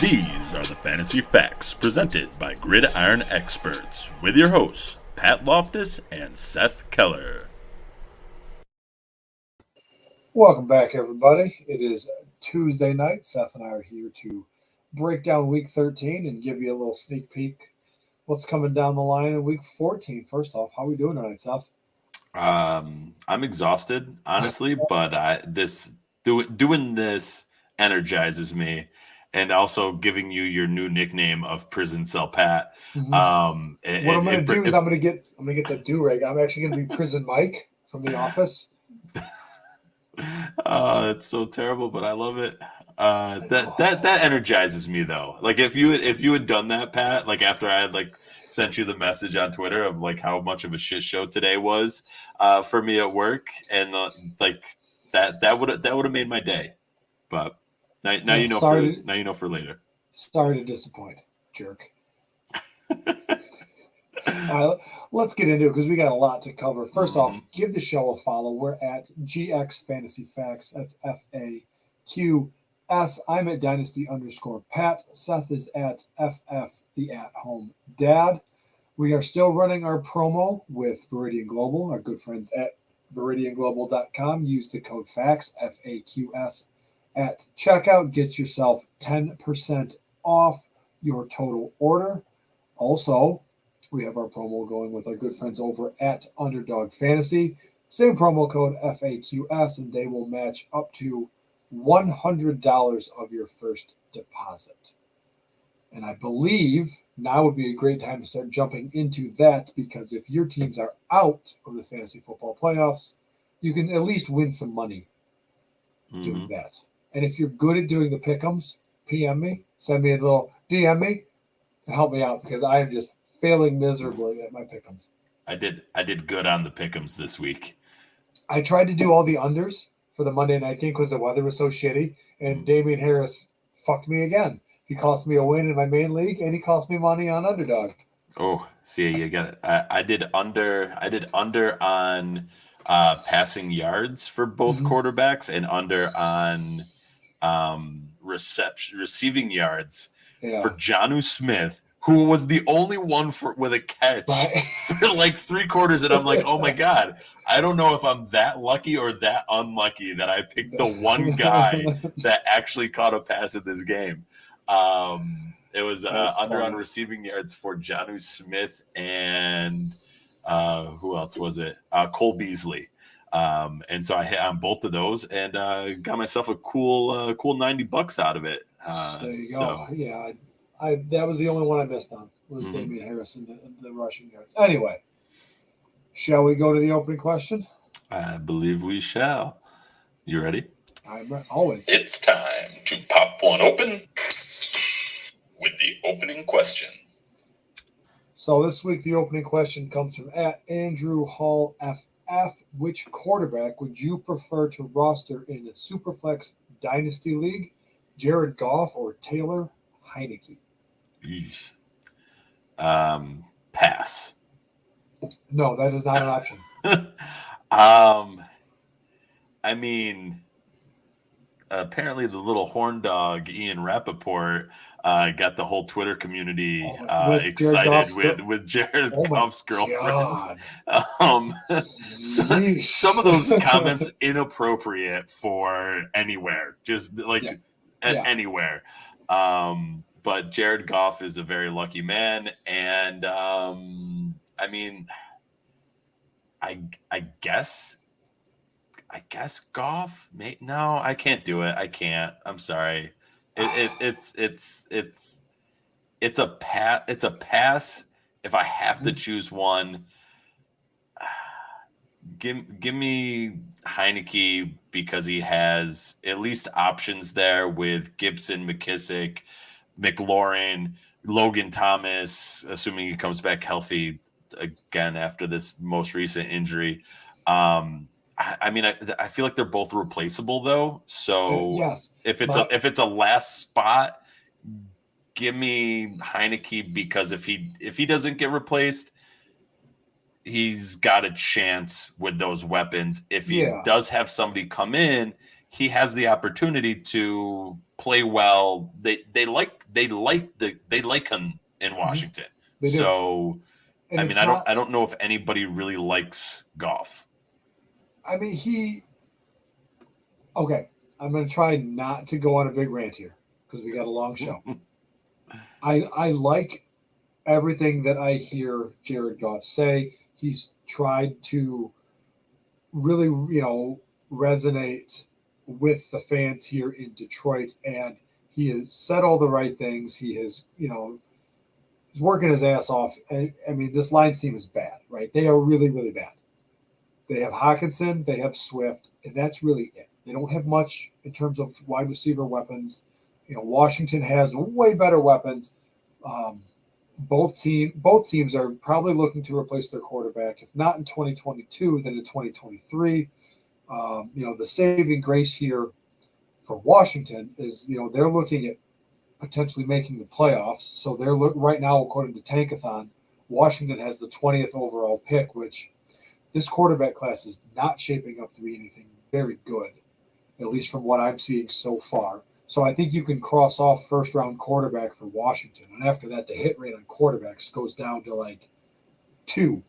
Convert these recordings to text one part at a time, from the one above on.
These are the Fantasy Facts presented by Gridiron Experts with your hosts, Pat Loftus and Seth Keller. Welcome back, everybody. It is Tuesday night. Seth and I are here to break down Week 13 and give you a little sneak peek what's coming down the line in Week 14. First off, how are we doing tonight, Seth? I'm exhausted, honestly, but doing this energizes me, and also giving you your new nickname of Prison Cell Pat. What I'm going to do is I'm going to get the do-rag. I'm actually going to be Prison Mike from The Office. It's so terrible, but I love it. That energizes me though. Like if you had done that, Pat, like after I had like sent you the message on Twitter of like how much of a shit show today was for me at work, and like that would have made my day. But now you know for later. Sorry to disappoint, jerk. All right, let's get into it because we got a lot to cover. First off, give the show a follow. We're at GX Fantasy Facts. That's FAQS. I'm at Dynasty_Pat. Seth is at FF, the at-home dad. We are still running our promo with Viridian Global, our good friends at ViridianGlobal.com. Use the code FACTS, FAQS, at checkout. Get yourself 10% off your total order. Also, we have our promo going with our good friends over at Underdog Fantasy. Same promo code FAQS, and they will match up to $100 of your first deposit. And I believe now would be a great time to start jumping into that, because if your teams are out of the fantasy football playoffs, you can at least win some money doing that. And if you're good at doing the pick'ems, PM me, send me a little DM me, and help me out, because I am just failing miserably at my pick'ems. I did good on the pick'ems this week. I tried to do all the unders for the Monday night game because the weather was so shitty, and Damien Harris fucked me again. He cost me a win in my main league, and he cost me money on Underdog. Oh, see, you got it. I did under on passing yards for both quarterbacks, and under on receiving yards for Jonnu Smith, who was the only one with a catch for like 3 quarters. And I'm like, oh my God, I don't know if I'm that lucky or that unlucky that I picked the one guy that actually caught a pass in this game. It was under on receiving yards for Jonnu Smith and who else was it? Cole Beasley. And so I hit on both of those and got myself a cool $90 out of it. There you go. Yeah. That was the only one I missed on, was Damien Harris and the rushing yards. Anyway, shall we go to the opening question? I believe we shall. You ready? I'm ready. Always. It's time to pop one open with the opening question. So this week, the opening question comes from at Andrew Hall FF. Which quarterback would you prefer to roster in a Superflex Dynasty League? Jared Goff or Taylor Heineke? Yeesh. Pass. No, that is not an option. I mean, apparently the little horn dog Ian Rappaport got the whole Twitter community excited with Jared Goff's girlfriend. Some of those comments inappropriate for anywhere, just like anywhere. But Jared Goff is a very lucky man, and I mean, I guess Goff. No, I can't do it. I can't. I'm sorry. It's a pass. It's a pass. If I have to choose one, give me Heineke, because he has at least options there with Gibson, McKissick, McLaurin, Logan Thomas, assuming he comes back healthy again after this most recent injury. I mean, I feel like they're both replaceable though. So yes, if it's a last spot, give me Heineke, because if he doesn't get replaced, he's got a chance with those weapons. If he does have somebody come in, he has the opportunity to play well. They like him in Washington. They do. So And I it's mean, not, I don't know if anybody really likes Goff. I mean, okay, I'm going to try not to go on a big rant here because we got a long show. I like everything that I hear Jared Goff say. He's tried to really, resonate with the fans here in Detroit, and he has said all the right things. He has, he's working his ass off. And, I mean, this Lions team is bad, right? They are really, really bad. They have Hawkinson, they have Swift, and that's really it. They don't have much in terms of wide receiver weapons. Washington has way better weapons. Both teams are probably looking to replace their quarterback, if not in 2022, then in 2023. The saving grace here for Washington is, they're looking at potentially making the playoffs. So they're right now, according to Tankathon, Washington has the 20th overall pick, which this quarterback class is not shaping up to be anything very good, at least from what I'm seeing so far. So I think you can cross off first-round quarterback for Washington. And after that, the hit rate on quarterbacks goes down to like two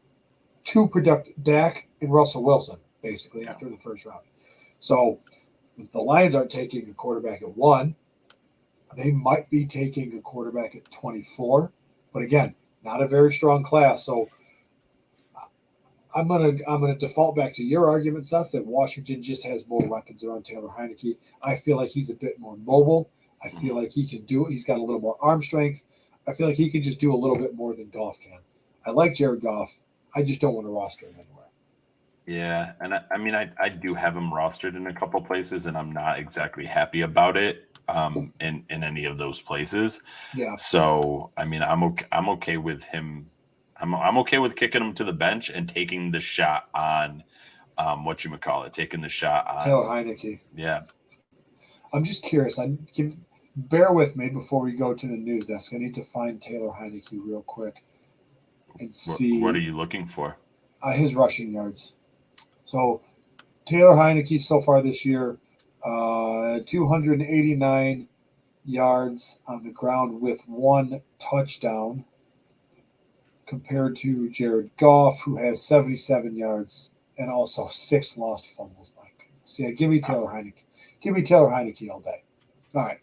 productive, Dak and Russell Wilson, basically, after the first round. So if the Lions aren't taking a quarterback at 1, they might be taking a quarterback at 24. But again, not a very strong class. So I'm gonna default back to your argument, Seth, that Washington just has more weapons around Taylor Heineke. I feel like he's a bit more mobile. I feel like he can do it. He's got a little more arm strength. I feel like he can just do a little bit more than Goff can. I like Jared Goff. I just don't want to roster him anywhere. Yeah, and I do have him rostered in a couple places, and I'm not exactly happy about it in any of those places. Yeah. So I mean, I'm okay with him. I'm okay with kicking him to the bench and taking the shot on taking the shot on Taylor Heineke. Yeah. I'm just curious. Bear with me before we go to the news desk. I need to find Taylor Heineke real quick and see. What are you looking for? His rushing yards. So Taylor Heineke so far this year, 289 yards on the ground with 1 touchdown, compared to Jared Goff, who has 77 yards and also 6 lost fumbles. My goodness. Yeah, give me Taylor Heineke. Give me Taylor Heineke all day. All right.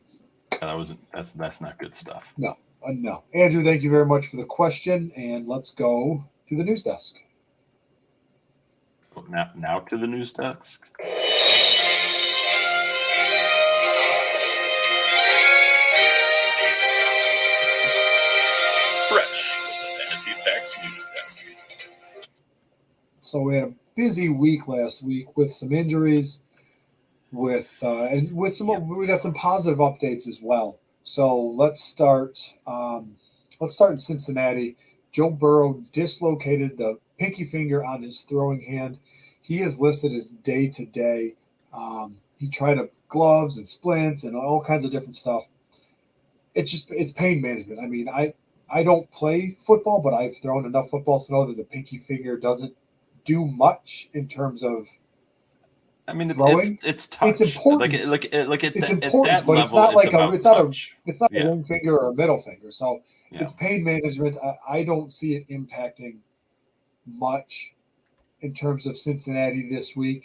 That's not good stuff. No. No. Andrew, thank you very much for the question, and let's go to the news desk. Now to the news desk. Fresh from the Fantasy Facts News Desk. So we had a busy week last week with some injuries, we got some positive updates as well. So let's start in Cincinnati. Joe Burrow dislocated the pinky finger on his throwing hand. He is listed as day-to-day. He tried gloves and splints and all kinds of different stuff. It's pain management. I mean, I don't play football, but I've thrown enough footballs to know that the pinky finger doesn't do much in terms of. I mean, throwing. It's touch. It's important. It's important, at that but level, it's not like it's not Yeah. a ring finger or a middle finger. So Yeah. it's pain management. I don't see it impacting much in terms of Cincinnati this week.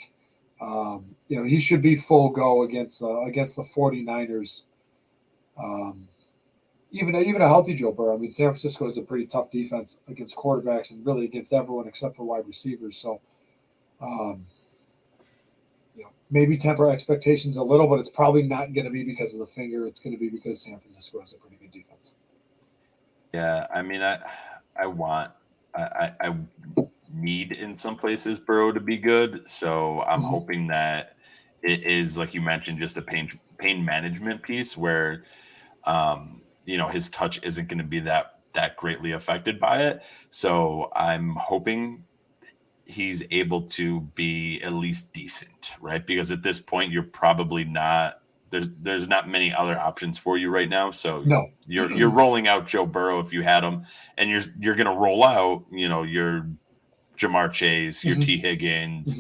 He should be full go against the 49ers. Even a healthy Joe Burrow. I mean, San Francisco is a pretty tough defense against quarterbacks and really against everyone except for wide receivers. So, maybe temper expectations a little, but it's probably not going to be because of the finger. It's going to be because San Francisco has a pretty good defense. Yeah, I mean, I need in some places Burrow to be good, so I'm hoping that it is, like you mentioned, just a pain management piece where his touch isn't going to be that greatly affected by it. So I'm hoping he's able to be at least decent, right? Because at this point, you're probably not. There's not many other options for you right now. So no, you're rolling out Joe Burrow if you had him, and you're going to roll out your Jamar Chase, your T Higgins,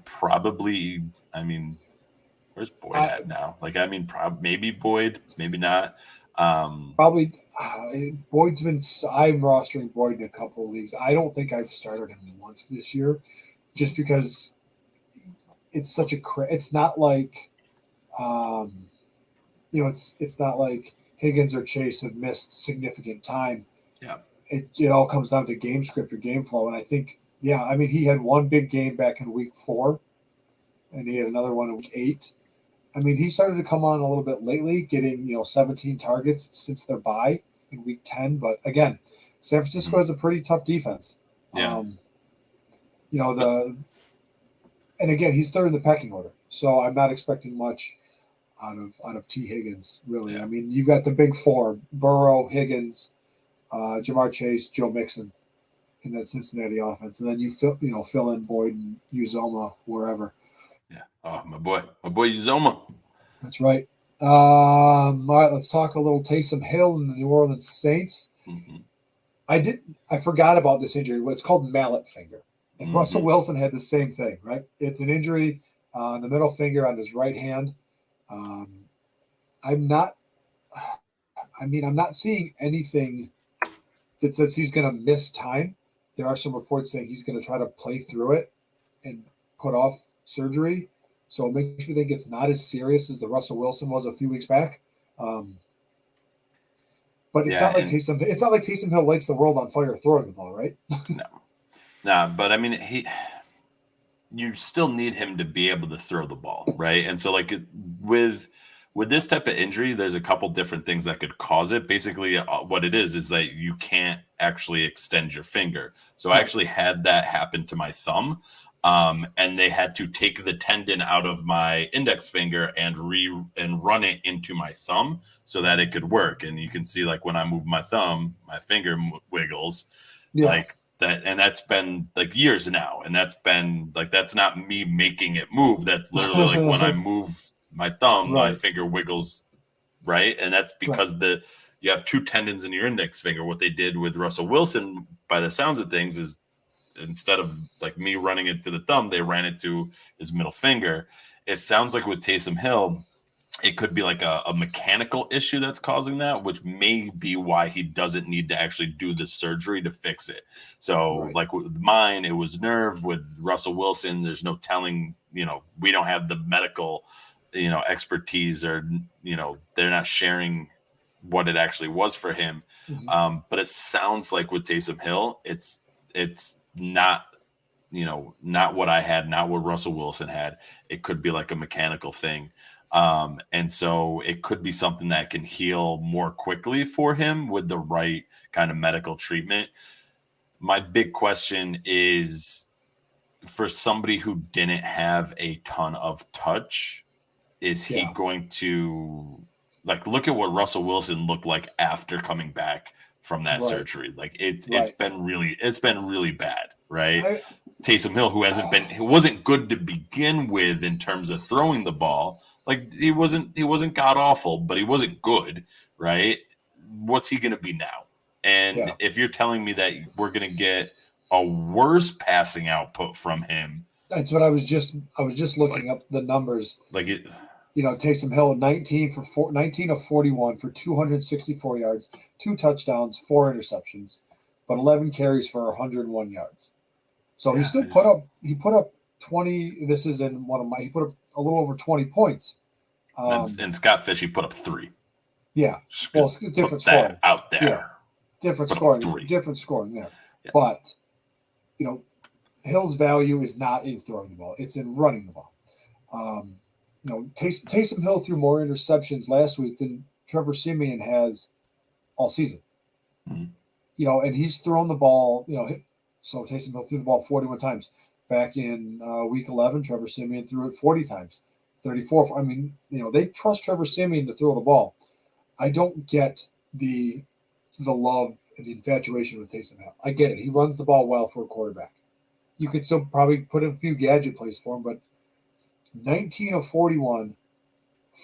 probably. I mean, Where's Boyd at now? Like, I mean, maybe Boyd, maybe not. Probably Boyd's been. I'm rostering Boyd in a couple of leagues. I don't think I've started him once this year, just because it's such a. It's not like, it's not like Higgins or Chase have missed significant time. Yeah. It all comes down to game script or game flow, and I think he had one big game back in week 4, and he had another one in week 8. I mean, he started to come on a little bit lately, getting 17 targets since their bye in week 10. But again, San Francisco has a pretty tough defense. Yeah. And again, he's third in the pecking order, so I'm not expecting much out of T. Higgins, really. Yeah. I mean, you've got the big 4: Burrow, Higgins, Jamar Chase, Joe Mixon in that Cincinnati offense, and then you fill in Boyd and Uzoma wherever. Yeah. Oh, my boy Uzoma. That's right. All right, let's talk a little Taysom Hill and the New Orleans Saints. Mm-hmm. I forgot about this injury. It's called Mallet Finger. And Russell Wilson had the same thing, right? It's an injury on the middle finger on his right hand. I'm not seeing anything that says he's going to miss time. There are some reports saying he's going to try to play through it and put off surgery. So it makes me think it's not as serious as the Russell Wilson was a few weeks back. But it's not like Taysom. It's not like Taysom Hill lights the world on fire throwing the ball, right? No, but I mean, you still need him to be able to throw the ball, right? And so, like, with this type of injury, there's a couple different things that could cause it. Basically, what it is that you can't actually extend your finger. So I actually had that happen to my thumb. And they had to take the tendon out of my index finger and run it into my thumb so that it could work. And you can see, like, when I move my thumb, my finger wiggles, like that. And that's been like years now. And that's been like, that's not me making it move. That's literally like when I move my thumb, my finger wiggles, right? And that's because you have 2 tendons in your index finger. What they did with Russell Wilson, by the sounds of things, is instead of like me running it to the thumb, they ran it to his middle finger. It sounds like with Taysom Hill, it could be like a mechanical issue that's causing that, which may be why he doesn't need to actually do the surgery to fix it. So like with mine, it was nerve. With Russell Wilson, there's no telling, we don't have the medical, expertise, or, they're not sharing what it actually was for him. Mm-hmm. But it sounds like with Taysom Hill, it's not what I had, not what Russell Wilson had. It could be like a mechanical thing. And so it could be something that can heal more quickly for him with the right kind of medical treatment. My big question is, for somebody who didn't have a ton of touch, is he going to, like, look at what Russell Wilson looked like after coming back from that surgery? Like, it's been really bad, right? Taysom Hill, who wasn't good to begin with in terms of throwing the ball, like, he wasn't god awful, but he wasn't good, right? What's he going to be now? And if you're telling me that we're going to get a worse passing output from him, that's what I was just looking up the numbers. Like it. Taysom Hill, 19 of 41 for 264 yards, 2 touchdowns, 4 interceptions, but 11 carries for 101 yards. So he still put up 20. This is in he put up a little over 20 points. And Scott Fish, he put up 3. Yeah. Well, it's different scoring out there. Yeah. Different scoring there. Yeah. But, Hill's value is not in throwing the ball. It's in running the ball. Taysom Hill threw more interceptions last week than Trevor Siemian has all season. Mm-hmm. And he's thrown the ball, so Taysom Hill threw the ball 41 times. Back in week 11, Trevor Siemian threw it 40 times, 34. I mean, they trust Trevor Siemian to throw the ball. I don't get the love and the infatuation with Taysom Hill. I get it. He runs the ball well for a quarterback. You could still probably put in a few gadget plays for him, but 19 of 41,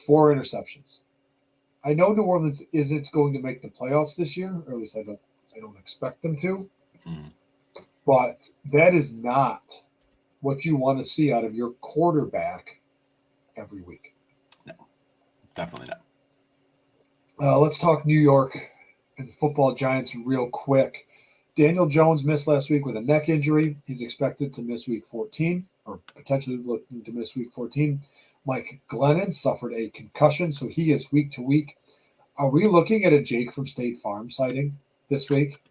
4 interceptions. I know New Orleans isn't going to make the playoffs this year, or at least I don't expect them to. Mm-hmm. But that is not what you want to see out of your quarterback every week. definitely not. Let's talk New York and football Giants real quick. Daniel Jones missed last week with a neck injury. He's expected to miss week 14, or potentially looking to miss week 14. Mike Glennon suffered a concussion, so he is week to week. Are we looking at a Jake from State Farm sighting this week?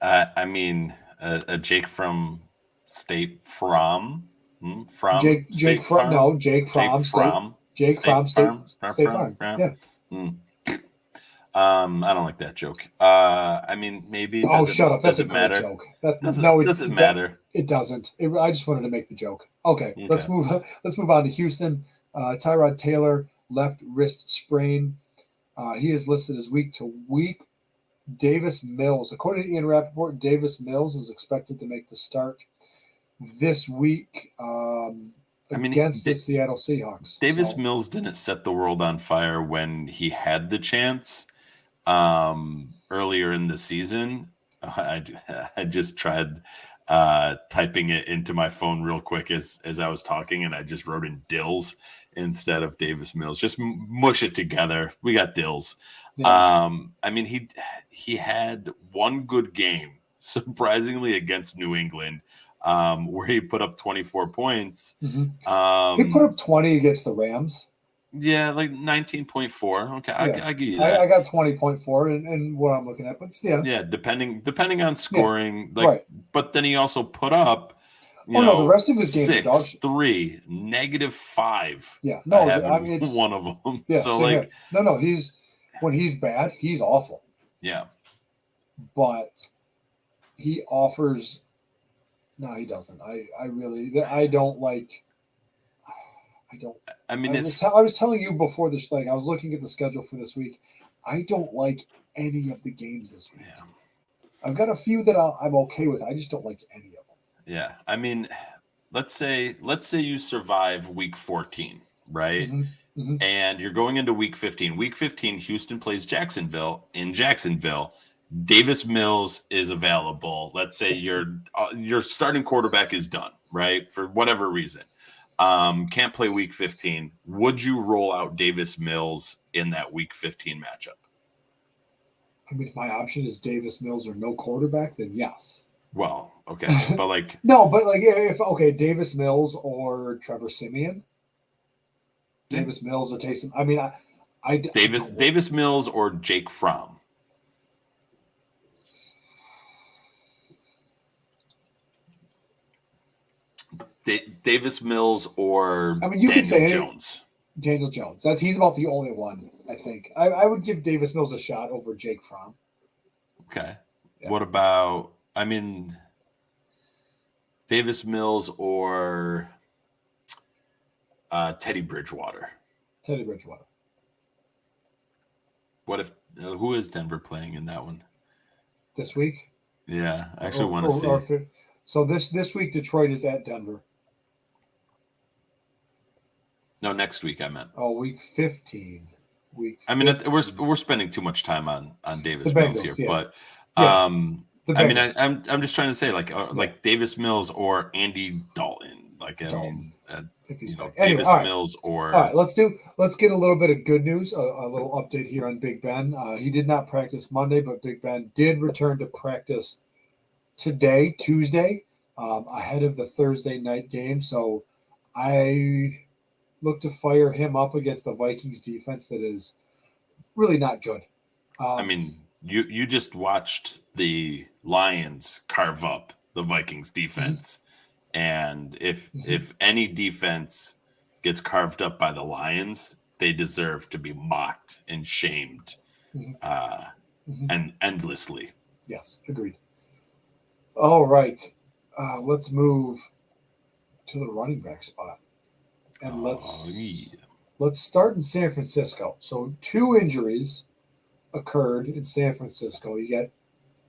I mean, a Jake from State from Jake State from Farm? no Jake from State Farm. Yeah. I don't like that joke. I mean, maybe. Oh, shut up! That's a great matter? joke. Doesn't matter. It doesn't. I just wanted to make the joke. Okay. Let's Okay. move. Let's move on to Houston. Tyrod Taylor, left wrist sprain. He is listed as week to week. Davis Mills, according to Ian Rappaport, Davis Mills is expected to make the start this week against the Seattle Seahawks. Davis Mills didn't set the world on fire when he had the chance earlier in the season. I just tried typing it into my phone real quick as I was talking, and I just wrote in Dills instead of Davis Mills. Just mush it together. We got Dills. Yeah. I mean, he had one good game, surprisingly, against New England, where he put up 24 points. Mm-hmm. He put up 20 against the Rams. Yeah, like 19.4. Okay, yeah. I give you that. I got 20.4 and what I'm looking at, but yeah, depending on scoring, right. But then he also put up. The rest of his games 6, 3, -5. Yeah, no, I mean, it's one of them. Yeah, so no, when he's bad, he's awful. Yeah, but he offers. No, he doesn't. I don't like. I don't. I mean, I was telling you before this. Like, I was looking at the schedule for this week. I don't like any of the games this week. Yeah. I've got a few that I'm okay with. I just don't like any of them. Yeah, I mean, let's say you survive week 14, right? Mm-hmm. Mm-hmm. And you're going into week 15. Week 15, Houston plays Jacksonville. In Jacksonville, Davis Mills is available. Let's say your starting quarterback is done, right? For whatever reason. Can't play week 15. Would you roll out Davis Mills in that week 15 matchup? I mean, if my option is Davis Mills or no quarterback, then yes. Well, okay. But if Davis Mills or Trevor Siemian. Davis Mills or Taysom. I mean, Davis Mills or Jake Fromm. Davis Mills or Daniel Jones. Daniel Jones. He's about the only one, I think. I would give Davis Mills a shot over Jake Fromm. Okay. Yeah. What about, I mean, Davis Mills or Teddy Bridgewater? Teddy Bridgewater. What if, who is Denver playing in that one? This week? Yeah, I actually want to see. So this week, Detroit is at Denver. No, next week I meant. Oh, week 15. I mean, we're spending too much time on Davis Bengals, Mills here, yeah. but yeah. I mean, I'm just trying to say like Davis Mills or Andy Dalton. Davis Mills or. All right, let's get a little bit of good news. A little update here on Big Ben. He did not practice Monday, but Big Ben did return to practice today, Tuesday, ahead of the Thursday night game. So I look to fire him up against the Vikings defense that is really not good. I mean, you just watched the Lions carve up the Vikings defense. Mm-hmm. And if any defense gets carved up by the Lions, they deserve to be mocked and shamed and endlessly. Yes, agreed. All right. Let's move to the running back spot. And let's start in San Francisco. So 2 injuries occurred in San Francisco. You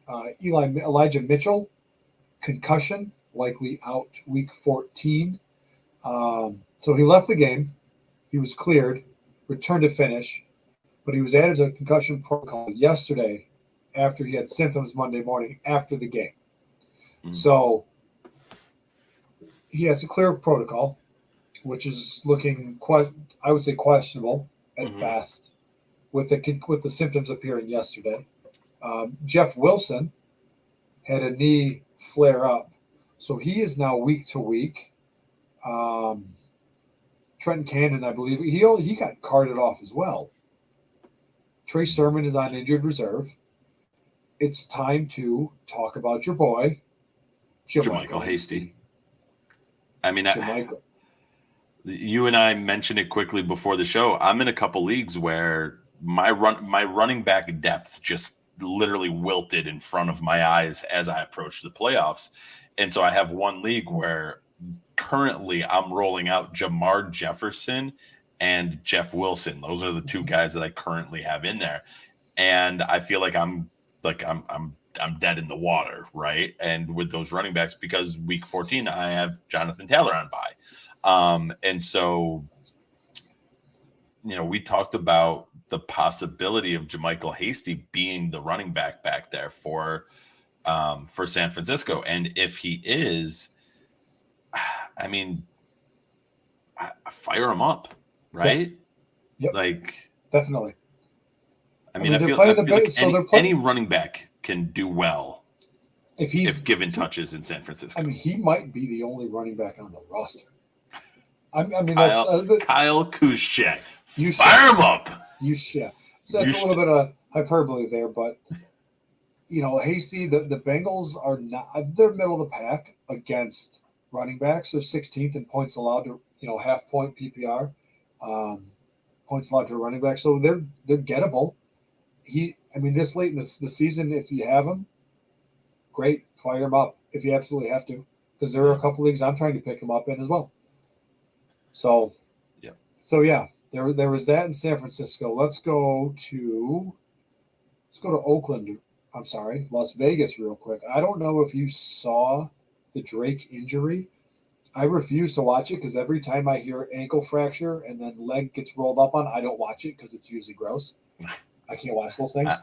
got Elijah Mitchell, concussion, likely out week 14. So he left the game. He was cleared, returned to finish, but he was added to concussion protocol yesterday after he had symptoms Monday morning after the game. Mm-hmm. So he has a clear protocol, which is looking quite, I would say, questionable at best, with the symptoms appearing yesterday. Jeff Wilson had a knee flare up, so he is now week to week. Trenton Cannon, I believe, he got carted off as well. Trey Sermon is on injured reserve. It's time to talk about your boy, JaMycal Hasty. I mean, JaMycal. You and I mentioned it quickly before the show. I'm in a couple leagues where my running back depth just literally wilted in front of my eyes as I approached the playoffs. And so I have one league where currently I'm rolling out Jamar Jefferson and Jeff Wilson. Those are the two guys that I currently have in there. And I feel like I'm dead in the water, right? And with those running backs, because week 14 I have Jonathan Taylor on bye. And so, we talked about the possibility of JaMycal Hasty being the running back there for San Francisco. And if he is, I mean, fire him up, right? Yep. Like, definitely. I feel like any running back can do well if given touches in San Francisco. I mean, he might be the only running back on the roster. Kyle Kuschek. Fire him up. So that's a little bit of hyperbole there, but Hasty, the Bengals are not, they're middle of the pack against running backs. They're 16th in points allowed to, half point PPR, points allowed to a running back. So they're gettable. This late in the season, if you have him, great, fire him up if you absolutely have to, because there are a couple leagues I'm trying to pick him up in as well. So, there was that in San Francisco. Let's go to Oakland. I'm sorry, Las Vegas real quick. I don't know if you saw the Drake injury. I refuse to watch it because every time I hear ankle fracture and then leg gets rolled up on, I don't watch it because it's usually gross. I can't watch those things.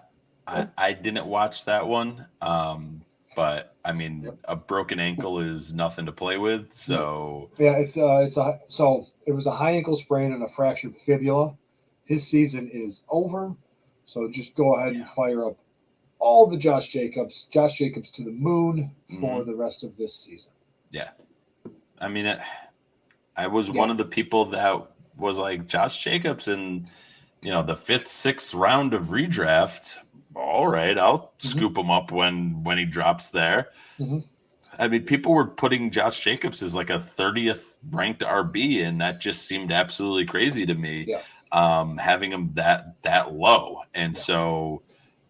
I didn't watch that one. But I mean, a broken ankle is nothing to play with. So it was a high ankle sprain and a fractured fibula. His season is over. So just go ahead and fire up all the Josh Jacobs to the moon for the rest of this season. Yeah. I mean, I was one of the people that was like Josh Jacobs in, the 5th, 6th round of redraft. All right, I'll scoop him up when he drops there. Mm-hmm. I mean, people were putting Josh Jacobs as like a 30th ranked RB, and that just seemed absolutely crazy to me. Yeah. Having him that low, and so,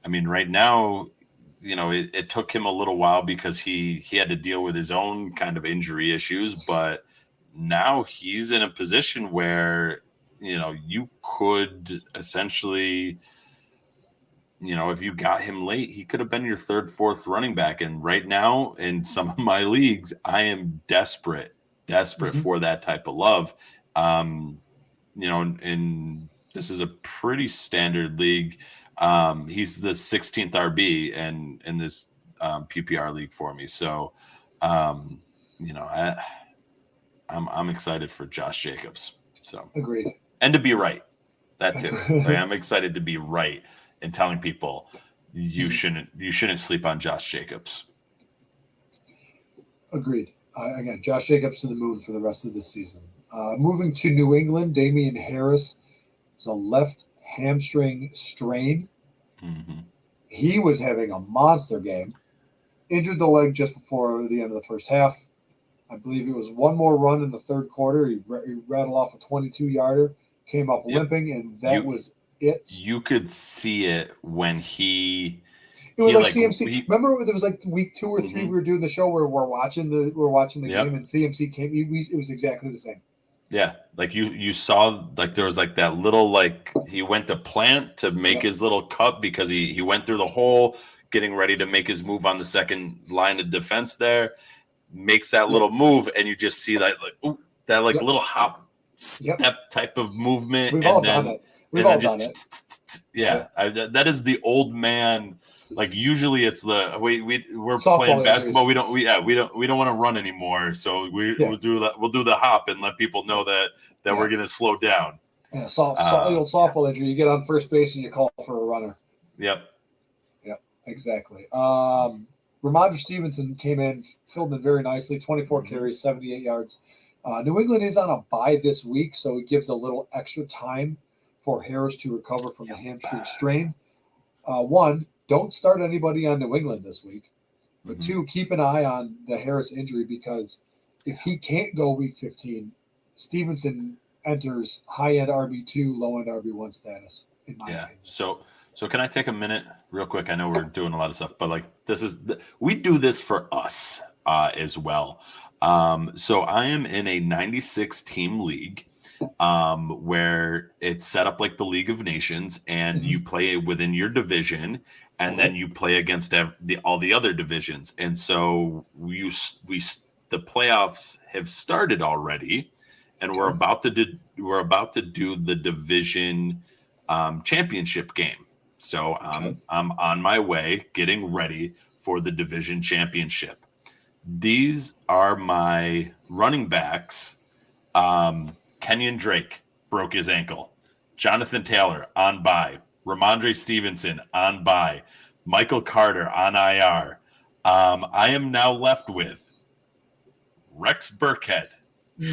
I mean, right now, it took him a little while because he had to deal with his own kind of injury issues, but now he's in a position where you could essentially. If you got him late, he could have been your 3rd, 4th running back. And right now, in some of my leagues, I am desperate for that type of love. And this is a pretty standard league. He's the 16th RB in this PPR league for me. So, I'm excited for Josh Jacobs. So agreed. And to be right. That too. Like, I'm excited to be right. And telling people you shouldn't sleep on Josh Jacobs. Agreed. Again, Josh Jacobs to the moon for the rest of this season. Moving to New England, Damien Harris is a left hamstring strain. Mm-hmm. He was having a monster game. Injured the leg just before the end of the first half. I believe it was one more run in the third quarter. He rattled off a 22-yarder, came up limping, and that was it. You could see it when it was like CMC. Remember, there was like week 2 or 3 we were doing the show where we're watching the game, and CMC came. It was exactly the same. Yeah, like you saw, like there was like that little, like he went to plant to make his little cut because he went through the hole, getting ready to make his move on the second line of defense. There makes that little move, and you just see that little hop step type of movement. We've all done it. Yeah, that is the old man. Like usually it's we're softball playing basketball. We don't want to run anymore. So we'll do that. We'll do the hop and let people know that we're going to slow down. Yeah, the old softball injury. You get on first base and you call for a runner. Yep. Exactly. Ramondre Stevenson came in, filled in very nicely. 24 carries, 78 yards. New England is on a bye this week, so it gives a little extra time for Harris to recover from the hamstring strain. One, don't start anybody on New England this week. But two, keep an eye on the Harris injury, because if he can't go week 15, Stevenson enters high-end RB2, low-end RB1 status, in my opinion. So can I take a minute real quick? I know we're doing a lot of stuff, but like we do this for us as well. So I am in a 96 team league where it's set up like the League of Nations, and you play within your division, and then you play against all the other divisions. And so the playoffs have started already, and we're about to do the division championship game. So I'm on my way, getting ready for the division championship. These are my running backs. Kenyon Drake broke his ankle. Jonathan Taylor on bye. Ramondre Stevenson on bye. Michael Carter on IR. I am now left with Rex Burkhead,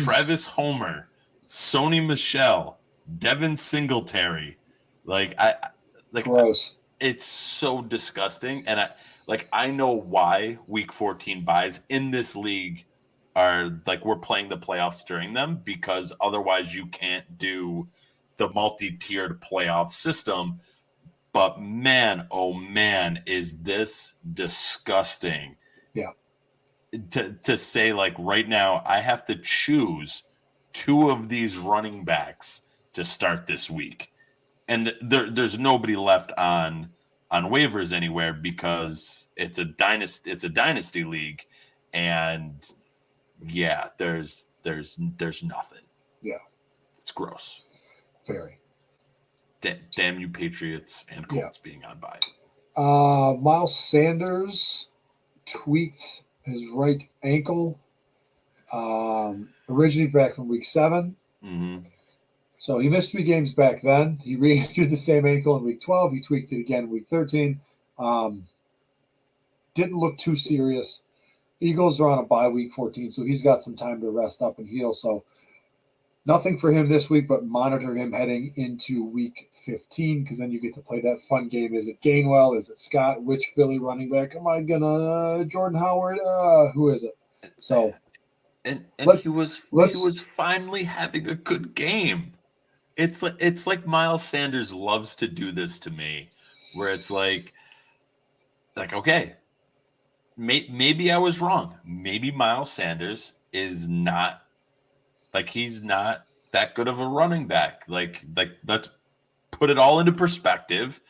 Travis Homer, Sony Michel, Devin Singletary. Gross. It's so disgusting. And I know why week 14 buys in this league are like, we're playing the playoffs during them, because otherwise you can't do the multi-tiered playoff system. But man, oh man, is this disgusting. Yeah. To say, like, right now I have to choose two of these running backs to start this week. And there's nobody left on waivers anywhere, because it's a dynasty league, and yeah, there's nothing. Yeah, it's gross. Very. Damn you, Patriots and Colts being on bye. Miles Sanders tweaked his right ankle. Originally back from week 7. So he missed 3 games back then. He re-injured the same ankle in week 12. He tweaked it again in week 13. Didn't look too serious. Eagles are on a bye week 14, so he's got some time to rest up and heal. So nothing for him this week, but monitor him heading into week 15, because then you get to play that fun game. Is it Gainwell? Is it Scott? Which Philly running back am I gonna? Jordan Howard? Who is it? So, and he was finally having a good game. It's like Miles Sanders loves to do this to me, where it's like okay, maybe I was wrong. Maybe Miles Sanders is not, he's not that good of a running back. Like let's put it all into perspective.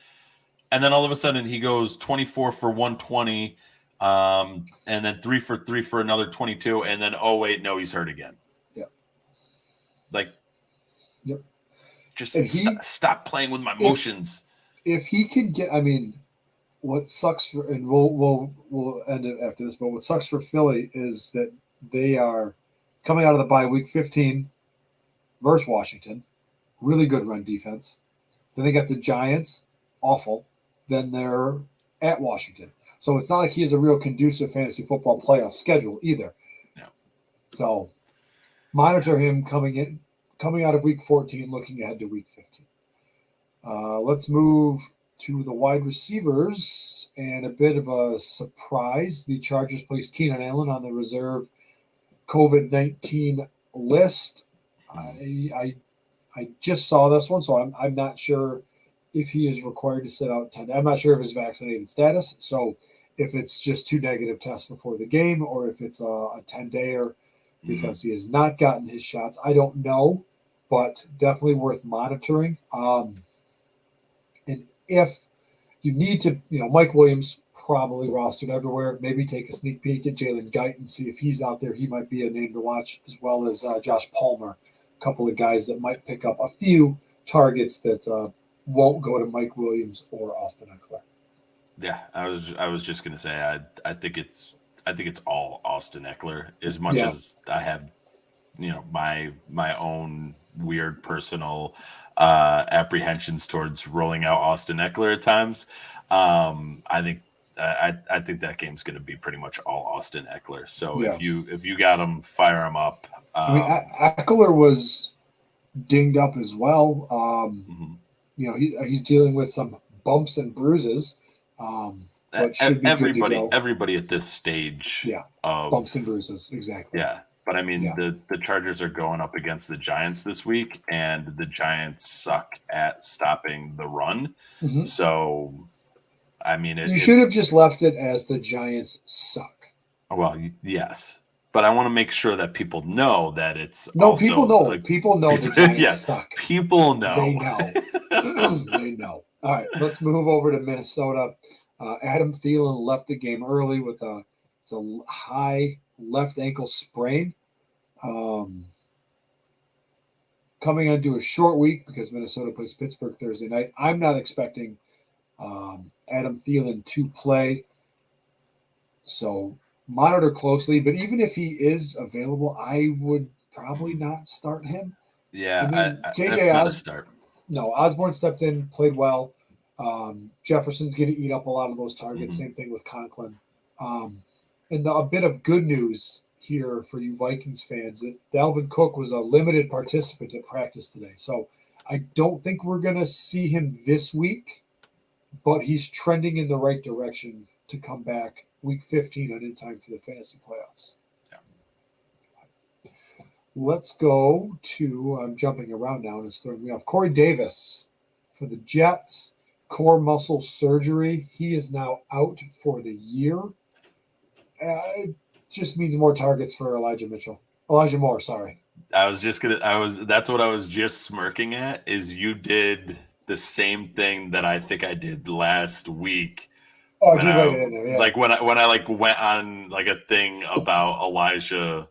And then all of a sudden he goes 24 for 120, and then 3 for 3 for another 22, and then oh wait, no, he's hurt again. Yep. Just stop playing with my emotions. If he could get, what sucks for, and we'll end it after this, but what sucks for Philly is that they are coming out of the bye week 15 versus Washington, really good run defense. Then they got the Giants, awful. Then they're at Washington. So it's not like he has a real conducive fantasy football playoff schedule either. No. So monitor him coming out of week 14, looking ahead to week 15. Let's move to the wide receivers, and a bit of a surprise. The Chargers placed Keenan Allen on the reserve COVID-19 list. I just saw this one, so I'm not sure if he is required to sit out 10. I'm not sure of his vaccinated status. So if it's just 2 negative tests before the game, or if it's a 10-dayer because he has not gotten his shots, I don't know, but definitely worth monitoring. And if you need to, Mike Williams probably rostered everywhere. Maybe take a sneak peek at Jalen Guyton, see if he's out there. He might be a name to watch, as well as Josh Palmer, a couple of guys that might pick up a few targets that won't go to Mike Williams or Austin Eckler. Yeah, I was just gonna say I think it's all Austin Eckler, as much as I have my own weird personal apprehensions towards rolling out Austin Eckler at times. I think that game's going to be pretty much all Austin Eckler. So Yeah. if you got him, fire him up. I mean, Eckler was dinged up as well. He's dealing with some bumps and bruises. But should be good to go. Everybody at this stage, of bumps and bruises, exactly. Yeah, but I mean, the Chargers are going up against the Giants this week, and the Giants suck at stopping the run. Mm-hmm. So, I mean, you should have just left it as the Giants suck. Well, yes, but I want to make sure that people know that it's people know. People know the Giants suck. People know. They know. They know. All right, let's move over to Minnesota. Adam Thielen left the game early with a high left ankle sprain. Coming into a short week because Minnesota plays Pittsburgh Thursday night. I'm not expecting Adam Thielen to play. So monitor closely. But even if he is available, I would probably not start him. Yeah, KJ not a start. No, Osborne stepped in, played well. Jefferson's going to eat up a lot of those targets. Same thing with Conklin. And a bit of good news here for you Vikings fans that Dalvin Cook was a limited participant at practice today. So I don't think we're going to see him this week, but he's trending in the right direction to come back week 15 and in time for the fantasy playoffs. Yeah. Let's go to, I'm jumping around now and it's throwing me off. Corey Davis for the Jets. Core muscle surgery. He is now out for the year. It just means more targets for Elijah Moore, sorry. That's what I was just smirking at, is you did the same thing that I think I did last week. Oh, you laid it in there, yeah. Like when I went on like a thing about Elijah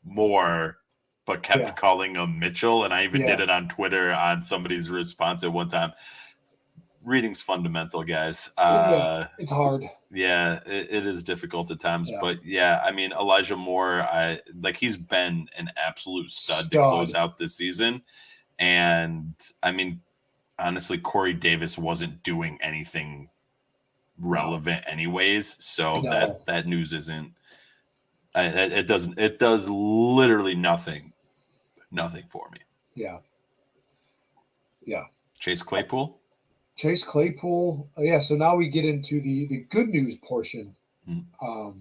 Moore, but kept calling him Mitchell, and I even did it on Twitter on somebody's response at one time. Reading's fundamental, guys. It's hard. Yeah, it is difficult at times, but I mean, Elijah Moore, he's been an absolute stud to close out this season, and I mean, honestly, Corey Davis wasn't doing anything relevant anyways, so that news isn't. It does literally nothing for me. Yeah. Chase Claypool. So now we get into the good news portion of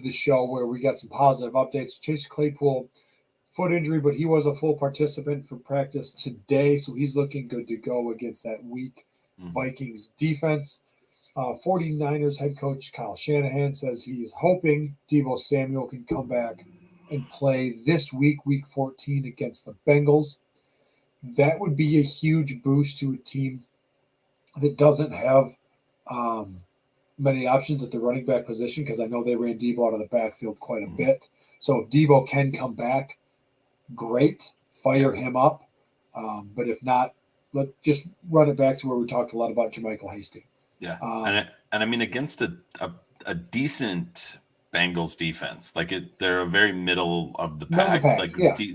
the show where we got some positive updates. Chase Claypool, foot injury, but he was a full participant for practice today, so he's looking good to go against that weak Vikings defense. 49ers head coach Kyle Shanahan says he's hoping Deebo Samuel can come back and play this week, week 14, against the Bengals. That would be a huge boost to a team that doesn't have many options at the running back position, because I know they ran Deebo out of the backfield quite a bit. So if Deebo can come back, great, fire him up. But if not, let's just run it back to where we talked a lot about Jermichael Hasting. Yeah, and I mean, against a decent Bengals defense, they're a very middle of the pack.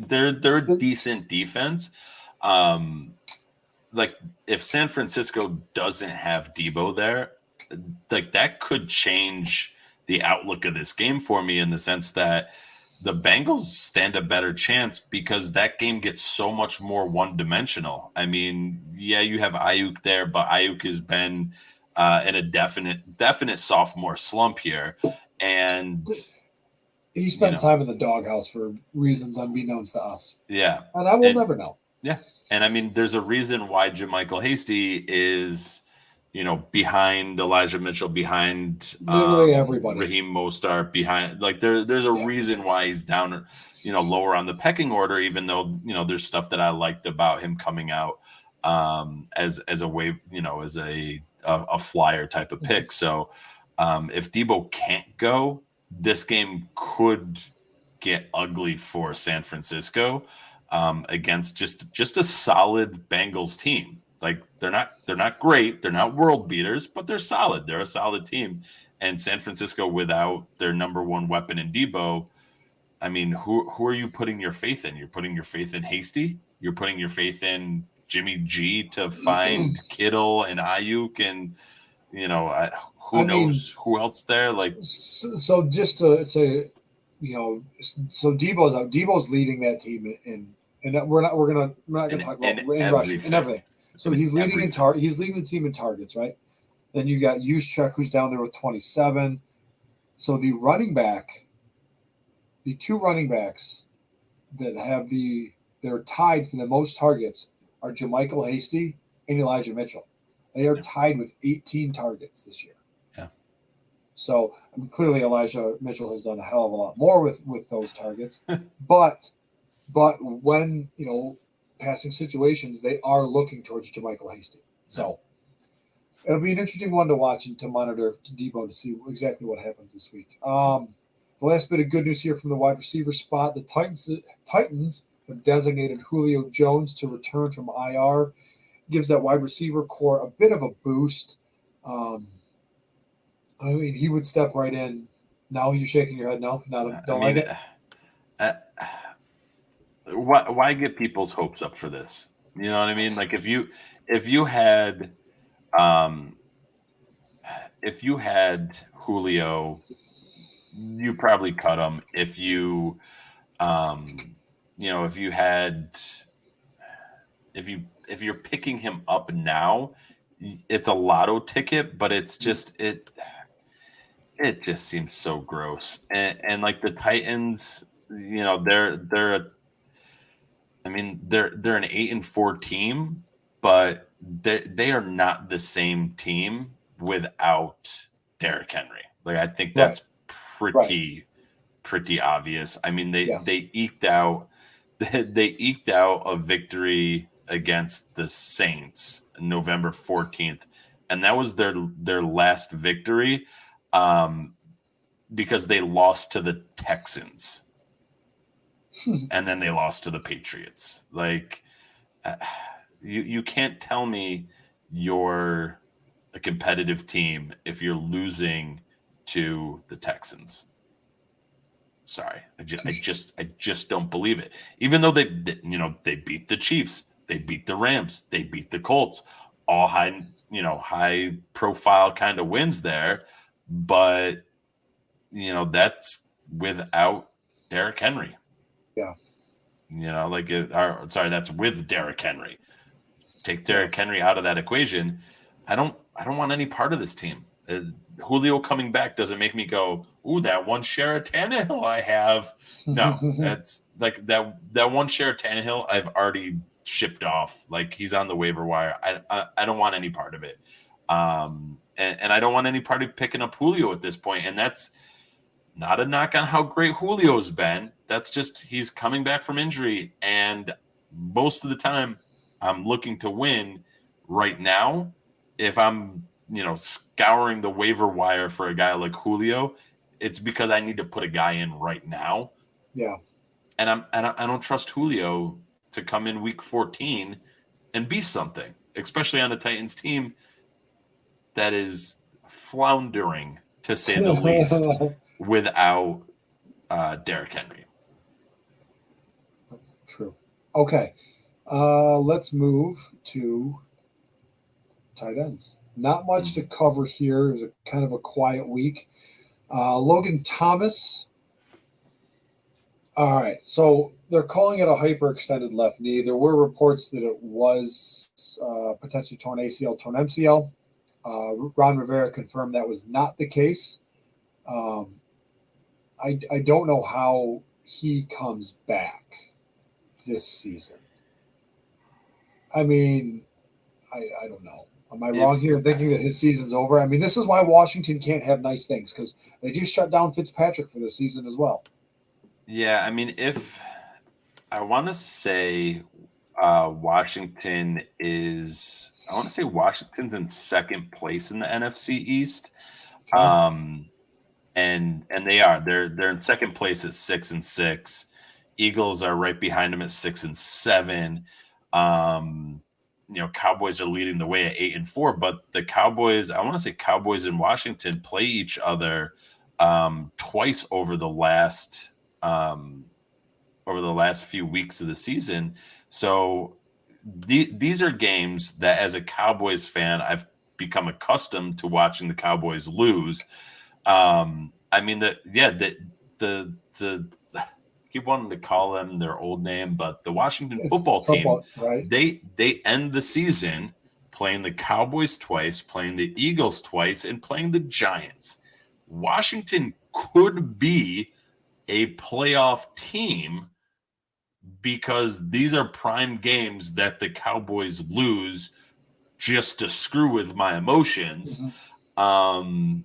They're a decent defense. If San Francisco doesn't have Deebo there, that could change the outlook of this game for me, in the sense that the Bengals stand a better chance because that game gets so much more one-dimensional. I mean, you have Ayuk there, but Ayuk has been in a definite sophomore slump here, and he spent time in the doghouse for reasons unbeknownst to us. Yeah, and I will never know. Yeah. And I mean, there's a reason why Jermichael Hasty is, behind Elijah Mitchell, behind literally everybody, Raheem Mostert, behind. There's a reason why he's down, lower on the pecking order. Even though there's stuff that I liked about him coming out as a way, as a flyer type of pick. So if Deebo can't go, this game could get ugly for San Francisco. Against just a solid Bengals team. They're not great, they're not world beaters, but they're solid. They're a solid team. And San Francisco, without their number one weapon in Deebo, I mean, who are you putting your faith in? You're putting your faith in Hasty. You're putting your faith in Jimmy G to find Kittle and Ayuk, and who I mean, knows who else there? Like, so just to so Debo's out. Debo's leading that team and we're not gonna talk about in rushing and everything. So he's leading he's leading the team in targets, right? Then you got Juszczyk, who's down there with 27. So the two running backs that they're tied for the most targets are JaMychal Hasty and Elijah Mitchell. They are tied with 18 targets this year. Yeah. So clearly Elijah Mitchell has done a hell of a lot more with those targets. but when passing situations, they are looking towards JaMychal Hasty. So it'll be an interesting one to watch and to monitor Debo to see exactly what happens this week. The last bit of good news here from the wide receiver spot: the Titans have designated Julio Jones to return from IR. Gives that wide receiver core a bit of a boost. I mean, he would step right in. Now you're shaking your head. No, don't like it. Why get people's hopes up for this? You know what I mean? Like if you had Julio, you probably cut him. If you if you're picking him up now, it's a lotto ticket, but it's just it just seems so gross. And like the Titans, they're an 8-4 team, but they are not the same team without Derrick Henry. Like I think that's pretty obvious. I mean, they eked out a victory against the Saints November 14th, and that was their last victory because they lost to the Texans. And then they lost to the Patriots. Like you can't tell me you're a competitive team if you're losing to the Texans. Sorry, I just don't believe it. Even though they beat the Chiefs, they beat the Rams, they beat the Colts, all high profile kind of wins there, but that's without Derrick Henry. Yeah. That's with Derrick Henry. Take Derrick Henry out of that equation. I don't want any part of this team. Julio coming back doesn't make me go, ooh, that one share of Tannehill I have. No, that's like that one share of Tannehill I've already shipped off. Like he's on the waiver wire. I don't want any part of it. And I don't want any part of picking up Julio at this point. And that's not a knock on how great Julio's been. That's just he's coming back from injury. And most of the time I'm looking to win right now. If I'm scouring the waiver wire for a guy like Julio, it's because I need to put a guy in right now. Yeah. And I don't trust Julio to come in week 14 and be something, especially on a Titans team that is floundering, to say the least, without Derrick Henry. True. Okay. Let's move to tight ends. Not much to cover here. It was a kind of a quiet week. Logan Thomas. All right. So they're calling it a hyperextended left knee. There were reports that it was potentially torn ACL, torn MCL. Ron Rivera confirmed that was not the case. I don't know how he comes back this season. I mean, I don't know. Am I wrong here in thinking that his season's over? I mean, this is why Washington can't have nice things, because they just shut down Fitzpatrick for this season as well. Yeah, I mean, if I want to say Washington's in second place in the NFC East. And they are. They're in second place at 6-6. Eagles are right behind them at 6-7. Cowboys are leading the way at 8-4, but the Cowboys, I want to say Cowboys and Washington play each other twice over the last over the last few weeks of the season. So these are games that, as a Cowboys fan, I've become accustomed to watching the Cowboys lose. I mean, the I keep wanting to call them their old name, but the Washington football team, right? they end the season playing the Cowboys twice, playing the Eagles twice, and playing the Giants. Washington could be a playoff team because these are prime games that the Cowboys lose just to screw with my emotions. Mm-hmm.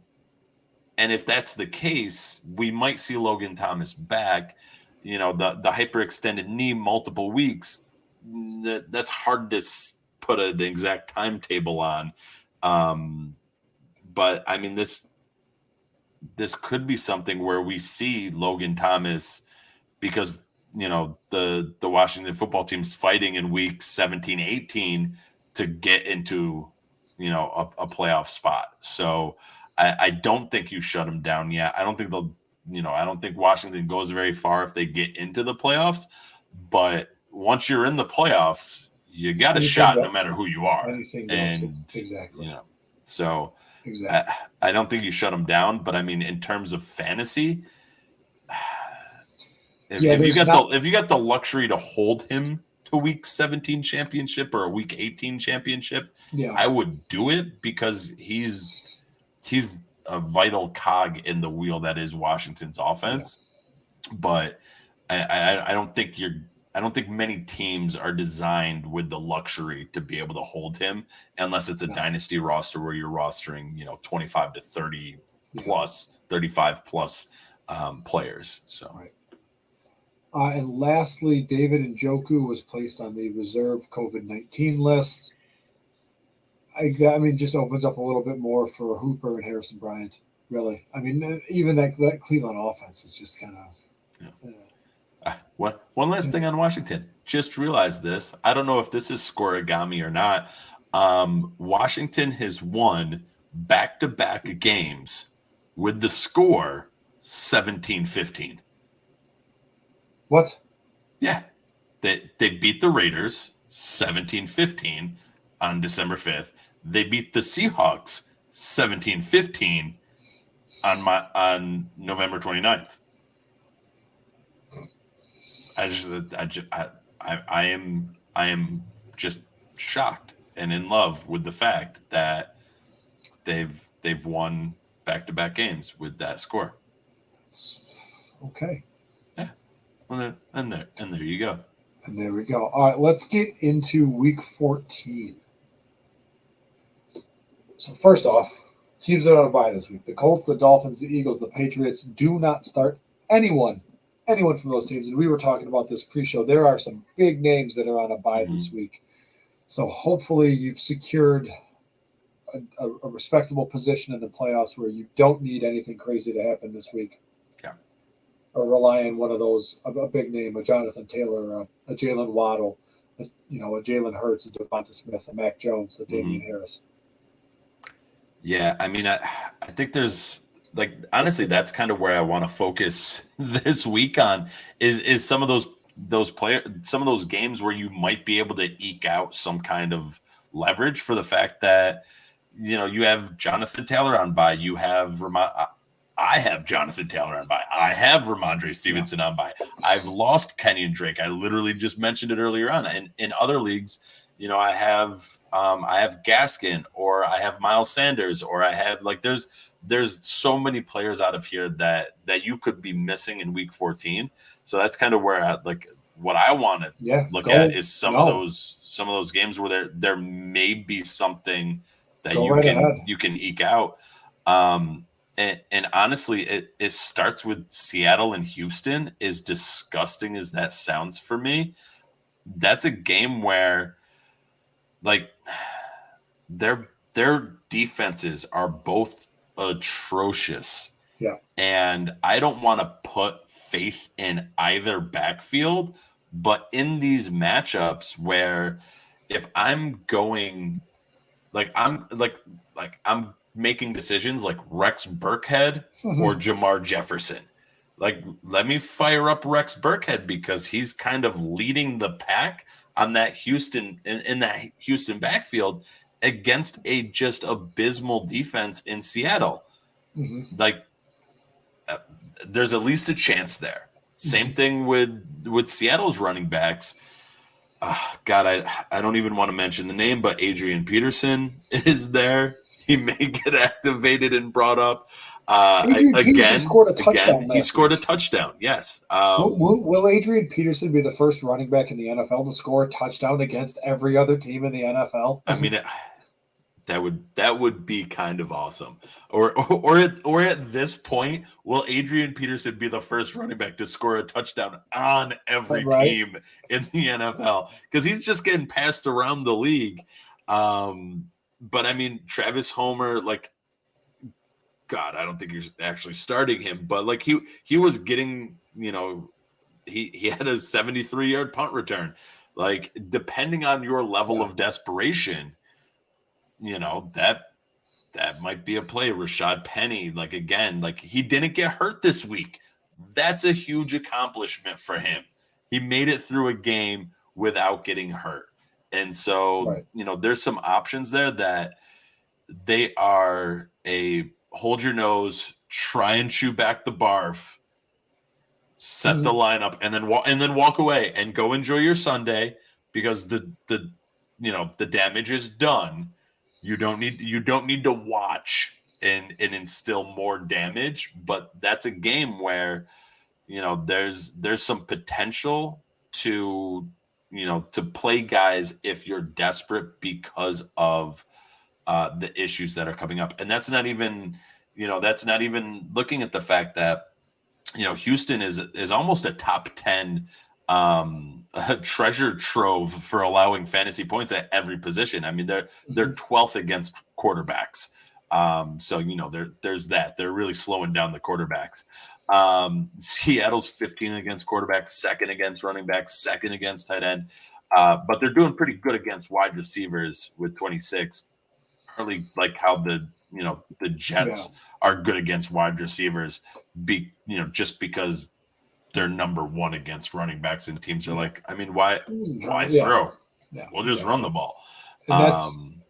And if that's the case, we might see Logan Thomas back. You know, the hyperextended knee, multiple weeks, that's hard to put an exact timetable on. But I mean, this could be something where we see Logan Thomas, because, you know, the Washington football team's fighting in week 17, 18 to get into, you know, a playoff spot. So I don't think you shut them down yet. I don't think I don't think Washington goes very far if they get into the playoffs. But once you're in the playoffs, you got a shot no matter who you are. And exactly. You know, so exactly. I don't think you shut them down. But I mean, in terms of fantasy, if you got the luxury to hold him to week 17 championship or a week 18 championship, I would do it, because he's a vital cog in the wheel that is Washington's offense. But I don't think many teams are designed with the luxury to be able to hold him, unless it's a dynasty roster where you're rostering, you know, 25 to 30 plus, 35 plus players. So. Right. And lastly, David Njoku was placed on the reserve COVID-19 list. I mean, just opens up a little bit more for Hooper and Harrison Bryant, really. I mean, even that Cleveland offense is just kind of... One last thing on Washington. Just realized this. I don't know if this is scoregami or not. Washington has won back-to-back games with the score 17-15. What? Yeah. They beat the Raiders 17-15 on December 5th. They beat the Seahawks 17-15 on November 29th. I am just shocked and in love with the fact that they've won back-to-back games with that score. Okay. Yeah. Well, and there you go. And there we go. All right, let's get into week 14. So first off, teams that are on a bye this week: the Colts, the Dolphins, the Eagles, the Patriots. Do not start anyone from those teams. And we were talking about this pre-show. There are some big names that are on a bye this week. So hopefully you've secured a respectable position in the playoffs where you don't need anything crazy to happen this week. Yeah. Or rely on one of those, a big name, a Jonathan Taylor, a Jalen Waddle, a Jalen Hurts, a Devonta Smith, a Mac Jones, a Damien Harris. Yeah, I mean, I think there's, like, honestly, that's kind of where I want to focus this week on is some of some of those games where you might be able to eke out some kind of leverage for the fact that, you know, you have Jonathan Taylor on bye, you have I have Jonathan Taylor on bye, I have Ramondre Stevenson on bye, I've lost Kenyon Drake. I literally just mentioned it earlier on. And in other leagues, you know, I have Gaskin, or I have Miles Sanders, or I have, like, there's so many players out of here that you could be missing in week 14. So that's kind of where what I want to look at is some of those games where there may be something that you can eke out. And honestly, it starts with Seattle and Houston. As disgusting as that sounds for me, that's a game where, like, their defenses are both atrocious. Yeah. And I don't want to put faith in either backfield, but in these matchups where if I'm going, I'm making decisions like Rex Burkhead or Jamar Jefferson, like, let me fire up Rex Burkhead because he's kind of leading the pack on that Houston in that Houston backfield against a just abysmal defense in Seattle. Mm-hmm. Like, there's at least a chance there. Same thing with Seattle's running backs. God, I don't even want to mention the name, but Adrian Peterson is there. He may get activated and brought up. Peterson scored a touchdown he last scored week. a touchdown. Yes. Will Adrian Peterson be the first running back in the NFL to score a touchdown against every other team in the NFL? I mean, that would be kind of awesome. Or at this point, will Adrian Peterson be the first running back to score a touchdown on every team in the NFL? Because he's just getting passed around the league. But I mean, Travis Homer, like, God, I don't think you're actually starting him, but like he was getting, he had a 73-yard punt return. Like, depending on your level of desperation, that might be a play. Rashad Penny, like, again, like, he didn't get hurt this week. That's a huge accomplishment for him. He made it through a game without getting hurt. And so, there's some options there that they are a hold your nose, try and chew back the barf, set the lineup, and then walk away and go enjoy your Sunday because the damage is done. You don't need to watch and instill more damage, but that's a game where there's some potential to play guys if you're desperate because of the issues that are coming up. And that's not even looking at the fact that Houston is almost a top 10 a treasure trove for allowing fantasy points at every position. I mean, they're 12th against quarterbacks. So there's that. They're really slowing down the quarterbacks. Seattle's 15 against quarterbacks, second against running backs, second against tight end. But they're doing pretty good against wide receivers with 26. Really like how the Jets are good against wide receivers, just because they're number one against running backs, and teams are like, I mean, why throw? Yeah, we'll just run the ball. And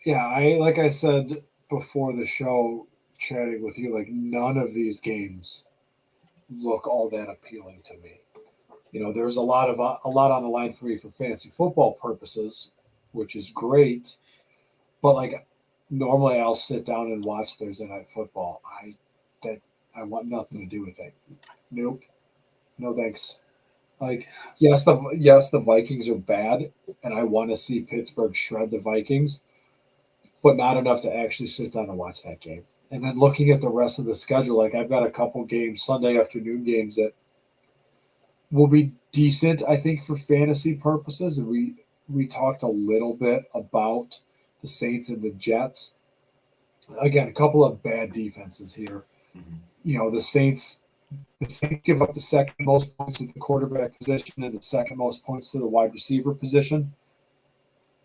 like I said before the show, chatting with you, like, none of these games look all that appealing to me. There's a lot on the line for me for fantasy football purposes, which is great. But like, normally I'll sit down and watch Thursday Night Football. I want nothing to do with it. Nope. No thanks. Like, yes, the Vikings are bad, and I want to see Pittsburgh shred the Vikings, but not enough to actually sit down and watch that game. And then looking at the rest of the schedule, like, I've got a couple games, Sunday afternoon games, that will be decent, I think, for fantasy purposes. And we talked a little bit about the Saints and the Jets. Again, a couple of bad defenses here. The Saints give up the second most points at the quarterback position and the second most points to the wide receiver position,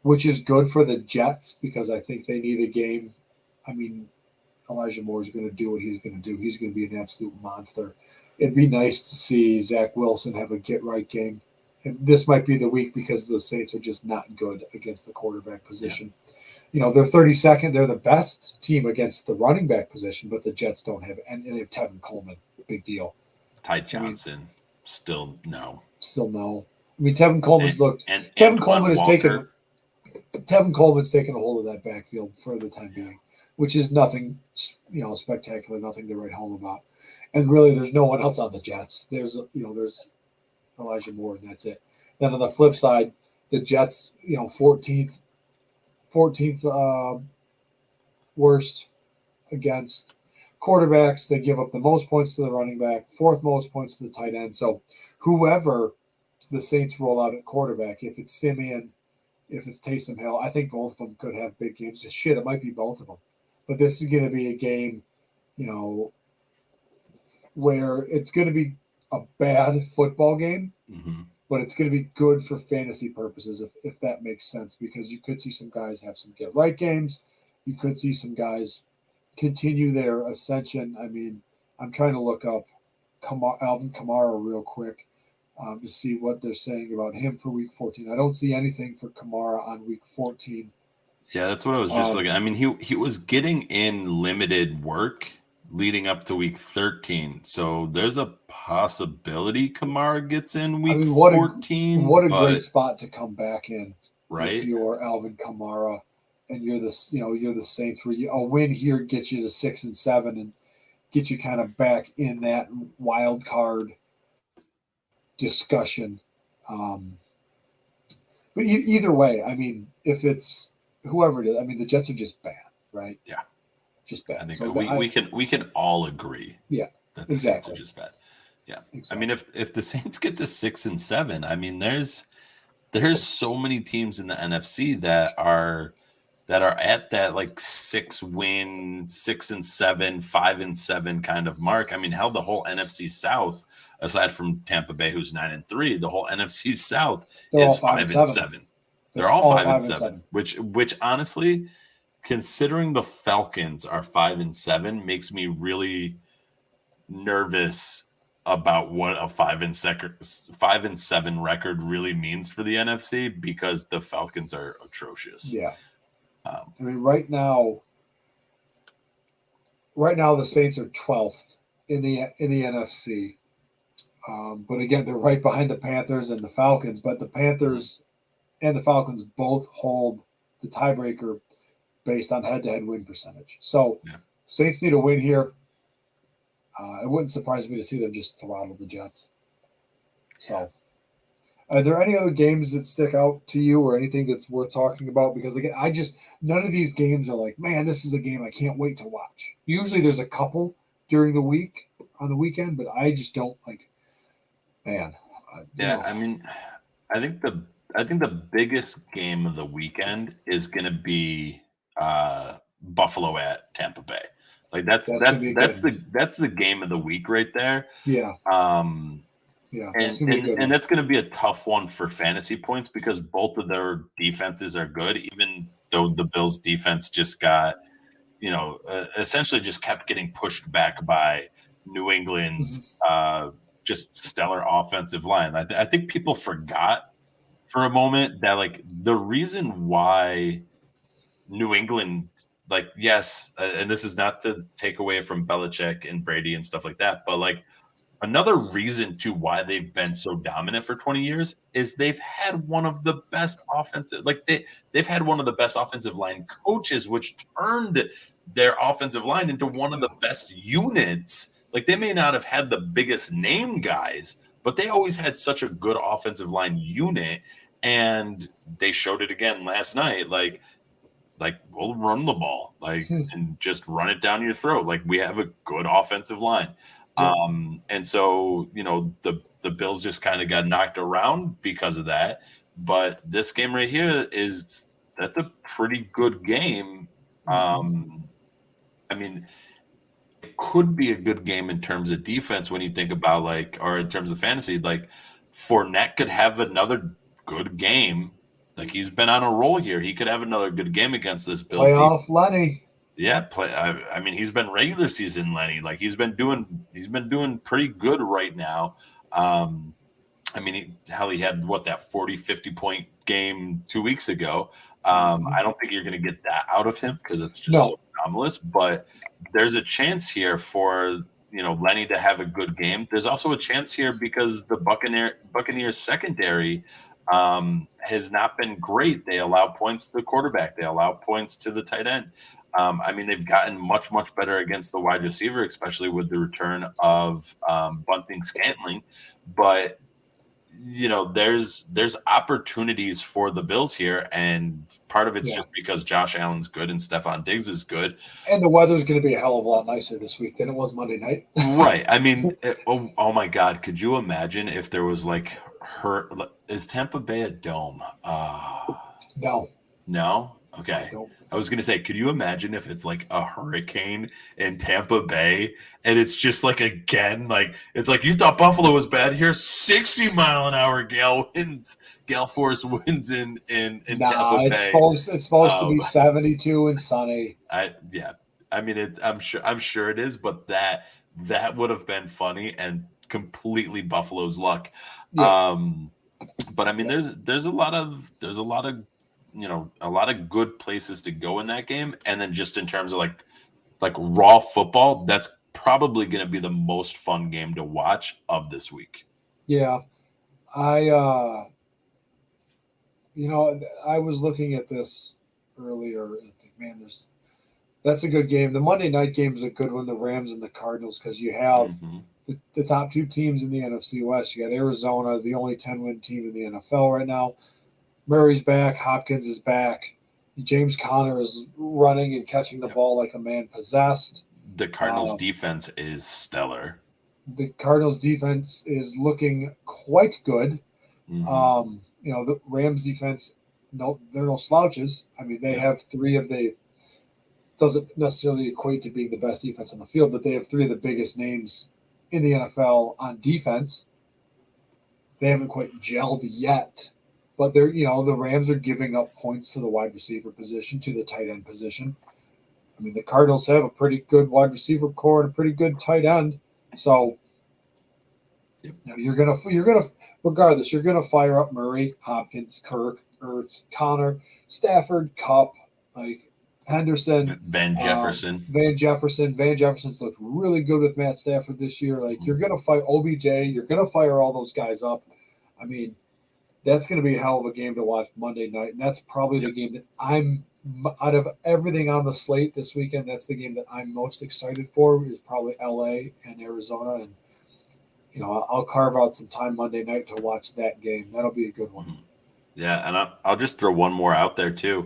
which is good for the Jets because I think they need a game. I mean, Elijah Moore is going to do what he's going to do. He's going to be an absolute monster. It'd be nice to see Zach Wilson have a get-right game. And this might be the week because the Saints are just not good against the quarterback position. They're 32nd. They're the best team against the running back position, but the Jets don't have – and they have Tevin Coleman. Big deal. Ty Johnson, still no. I mean, Tevin Coleman's Tevin Coleman's taken a hold of that backfield for the time being, which is nothing, spectacular, nothing to write home about. And really, there's no one else on the Jets. There's Elijah Moore, and that's it. Then on the flip side, the Jets, 14th worst against quarterbacks. They give up the most points to the running back, fourth most points to the tight end. So whoever the Saints roll out at quarterback, if it's Simeon, if it's Taysom Hill, I think both of them could have big games. It might be both of them. But this is going to be a game, where it's going to be a bad football game, but it's going to be good for fantasy purposes, if that makes sense, because you could see some guys have some get-right games. You could see some guys continue their ascension. I mean, I'm trying to look up Alvin Kamara real quick to see what they're saying about him for Week 14. I don't see anything for Kamara on Week 14. Yeah, that's what I was just looking. I mean, he was getting in limited work leading up to Week 13, so there's a possibility Kamara gets in Week 14. What a great spot to come back in, right? If you're Alvin Kamara and you're the Saints, where a win here gets you to 6-7 and get you kind of back in that wild card discussion. But either way, I mean, if it's whoever it is, I mean, the Jets are just bad, right? Yeah, just bad. I think so we can all agree. Yeah, that the Saints are just bad. Yeah, exactly. I mean, if the Saints get to 6-7, I mean, there's so many teams in the NFC that are at that like 6-win, 6-7, 5-7 kind of mark. I mean, hell, the whole NFC South, aside from Tampa Bay, who's 9-3, the whole NFC South is 5-7. They're all 5-7, which honestly, considering the Falcons are 5-7, makes me really nervous about what a 5-7 record really means for the NFC, because the Falcons are atrocious. Yeah. I mean, right now the Saints are 12th in the NFC. But again, they're right behind the Panthers and the Falcons. But the Panthers and the Falcons both hold the tiebreaker based on head-to-head win percentage. So Saints need a win here. It wouldn't surprise me to see them just throttle the Jets. So, are there any other games that stick out to you or anything that's worth talking about? Because again, none of these games are like, man, this is a game I can't wait to watch. Usually there's a couple during the week on the weekend, but I just don't like, man. I mean, I think the biggest game of the weekend is going to be Buffalo at Tampa Bay. Like that's the game of the week right there. Yeah. And that's going to be a tough one for fantasy points, because both of their defenses are good, even though the Bills' defense just got, essentially just kept getting pushed back by New England's just stellar offensive line. I think people forgot for a moment that, like, the reason why New England, like, yes, and this is not to take away from Belichick and Brady and stuff like that, but like, another reason to why they've been so dominant for 20 years is they've had one of the best they've had one of the best offensive line coaches, which turned their offensive line into one of the best units. Like, they may not have had the biggest name guys, but they always had such a good offensive line unit, and they showed it again last night. Like we'll run the ball, and just run it down your throat. Like, we have a good offensive line. And so, the Bills just kind of got knocked around because of that. But this game right here that's a pretty good game. I mean, it could be a good game in terms of defense when you think about, or in terms of fantasy. Like, Fournette could have another good game. Like, he's been on a roll here. He could have another good game against this Bills team. Playoff Lenny. Yeah, I mean, he's been regular season Lenny. Like, he's been doing pretty good right now. I mean, he had that 40-50 point game 2 weeks ago. I don't think you're going to get that out of him, because it's just so anomalous. But there's a chance here for Lenny to have a good game. There's also a chance here because the Buccaneers secondary has not been great. They allow points to the quarterback. They allow points to the tight end. I mean, they've gotten much, much better against the wide receiver, especially with the return of Bunting-Scantling. But, there's opportunities for the Bills here, and part of it's just because Josh Allen's good and Stephon Diggs is good. And the weather's going to be a hell of a lot nicer this week than it was Monday night. Right. I mean, oh my God, could you imagine if there was is Tampa Bay a dome? No. No? Okay. Nope. I was going to say, could you imagine if it's like a hurricane in Tampa Bay, and it's just again, it's like, you thought Buffalo was bad. Here's 60-mile-an-hour gale force winds in Tampa Bay. It's supposed to be 72 and sunny. I I mean, I'm sure it is, but that would have been funny and completely Buffalo's luck. Yeah. But I mean, there's a lot of a lot of good places to go in that game, and then just in terms of like raw football, that's probably going to be the most fun game to watch of this week. Yeah. I I was looking at this earlier and I think, man, that's a good game. The Monday night game is a good one, the Rams and the Cardinals, because you have Hmm. the top two teams in the NFC West. You got Arizona, the only 10-win team in the NFL right now. Murray's back, Hopkins is back. James Conner is running and catching the ball like a man possessed. The Cardinals defense is stellar. The Cardinals defense is looking quite good. Mhm. The Rams defense, no, they're no slouches. I mean, they Yeah. have three of the doesn't necessarily equate to being the best defense on the field, but they have three of the biggest names in the NFL on defense. They haven't quite gelled yet, but the Rams are giving up points to the wide receiver position, to the tight end position. I mean, the Cardinals have a pretty good wide receiver core and a pretty good tight end. So, you're gonna regardless, you're gonna fire up Murray, Hopkins, Kirk, Ertz, Connor, Stafford, Cup, like Henderson, Van Jefferson. Van Jefferson. Van Jefferson's looked really good with Matt Stafford this year. Like, you're gonna fight OBJ, you're gonna fire all those guys up. I mean, that's gonna be a hell of a game to watch Monday night, and that's probably the game that I'm out of everything on the slate this weekend. That's the game that I'm most excited for. Is probably LA and Arizona, and I'll carve out some time Monday night to watch that game. That'll be a good one. Yeah, and I'll just throw one more out there too,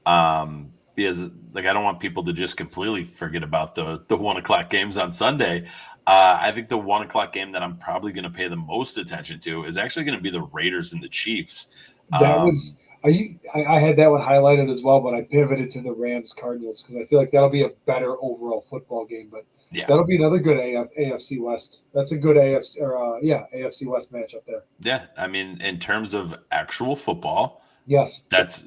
because I don't want people to just completely forget about the 1 o'clock games on Sunday. I think the 1 o'clock game that I'm probably going to pay the most attention to is actually going to be the Raiders and the Chiefs. That was I had that one highlighted as well, but I pivoted to the Rams Cardinals because I feel like that'll be a better overall football game. But Yeah, that'll be another good AFC West. That's a good AFC West matchup there. yeah. I mean, in terms of actual football, Yes. that's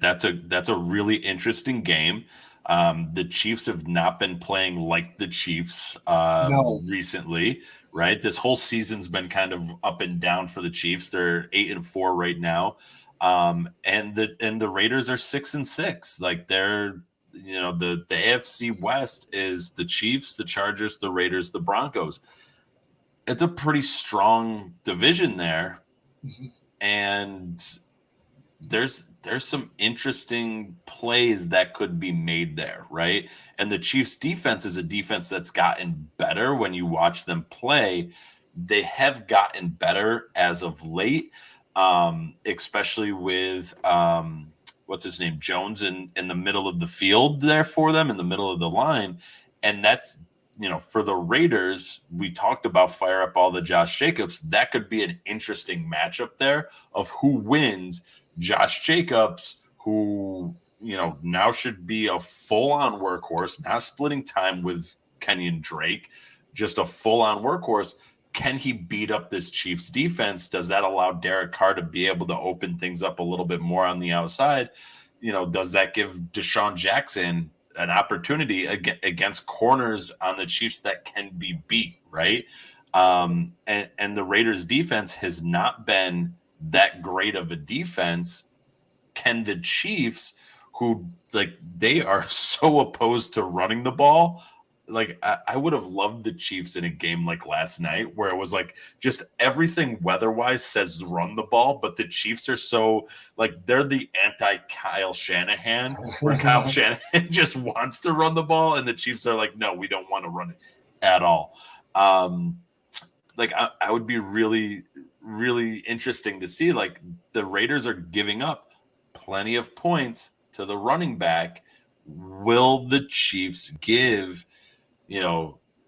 that's a really interesting game. The Chiefs have not been playing like the Chiefs No. recently, right? This whole season's been kind of up and down for the Chiefs. They're 8-4 right now, and the Raiders are 6-6. Like they're the AFC West is the Chiefs, the Chargers, the Raiders, the Broncos. It's a pretty strong division there, Mm-hmm. and there's some interesting plays that could be made there, right? And the Chiefs defense is a defense that's gotten better when you watch them play. They have gotten better as of late, especially with what's his name, Jones in the middle of the field there for them, in the middle of the line. And that's for the Raiders, we talked about fire up all the Josh Jacobs. That could be an interesting matchup there of who wins. Josh Jacobs, who now should be a full-on workhorse, not splitting time with Kenyon Drake, just a full-on workhorse. Can he beat up this Chiefs defense? Does that allow Derek Carr to be able to open things up a little bit more on the outside? Does that give Deshaun Jackson an opportunity against corners on the Chiefs that can be beat, right? And the Raiders defense has not been that great of a defense. Can the Chiefs, who they are so opposed to running the ball, I would have loved the Chiefs in a game like last night where it was like just everything weather-wise says run the ball, but the Chiefs are so they're the anti-Kyle Shanahan, where Kyle Shanahan just wants to run the ball and the Chiefs are like, no, we don't want to run it at all. I would be really, really interesting to see the Raiders are giving up plenty of points to the running back. Will the Chiefs give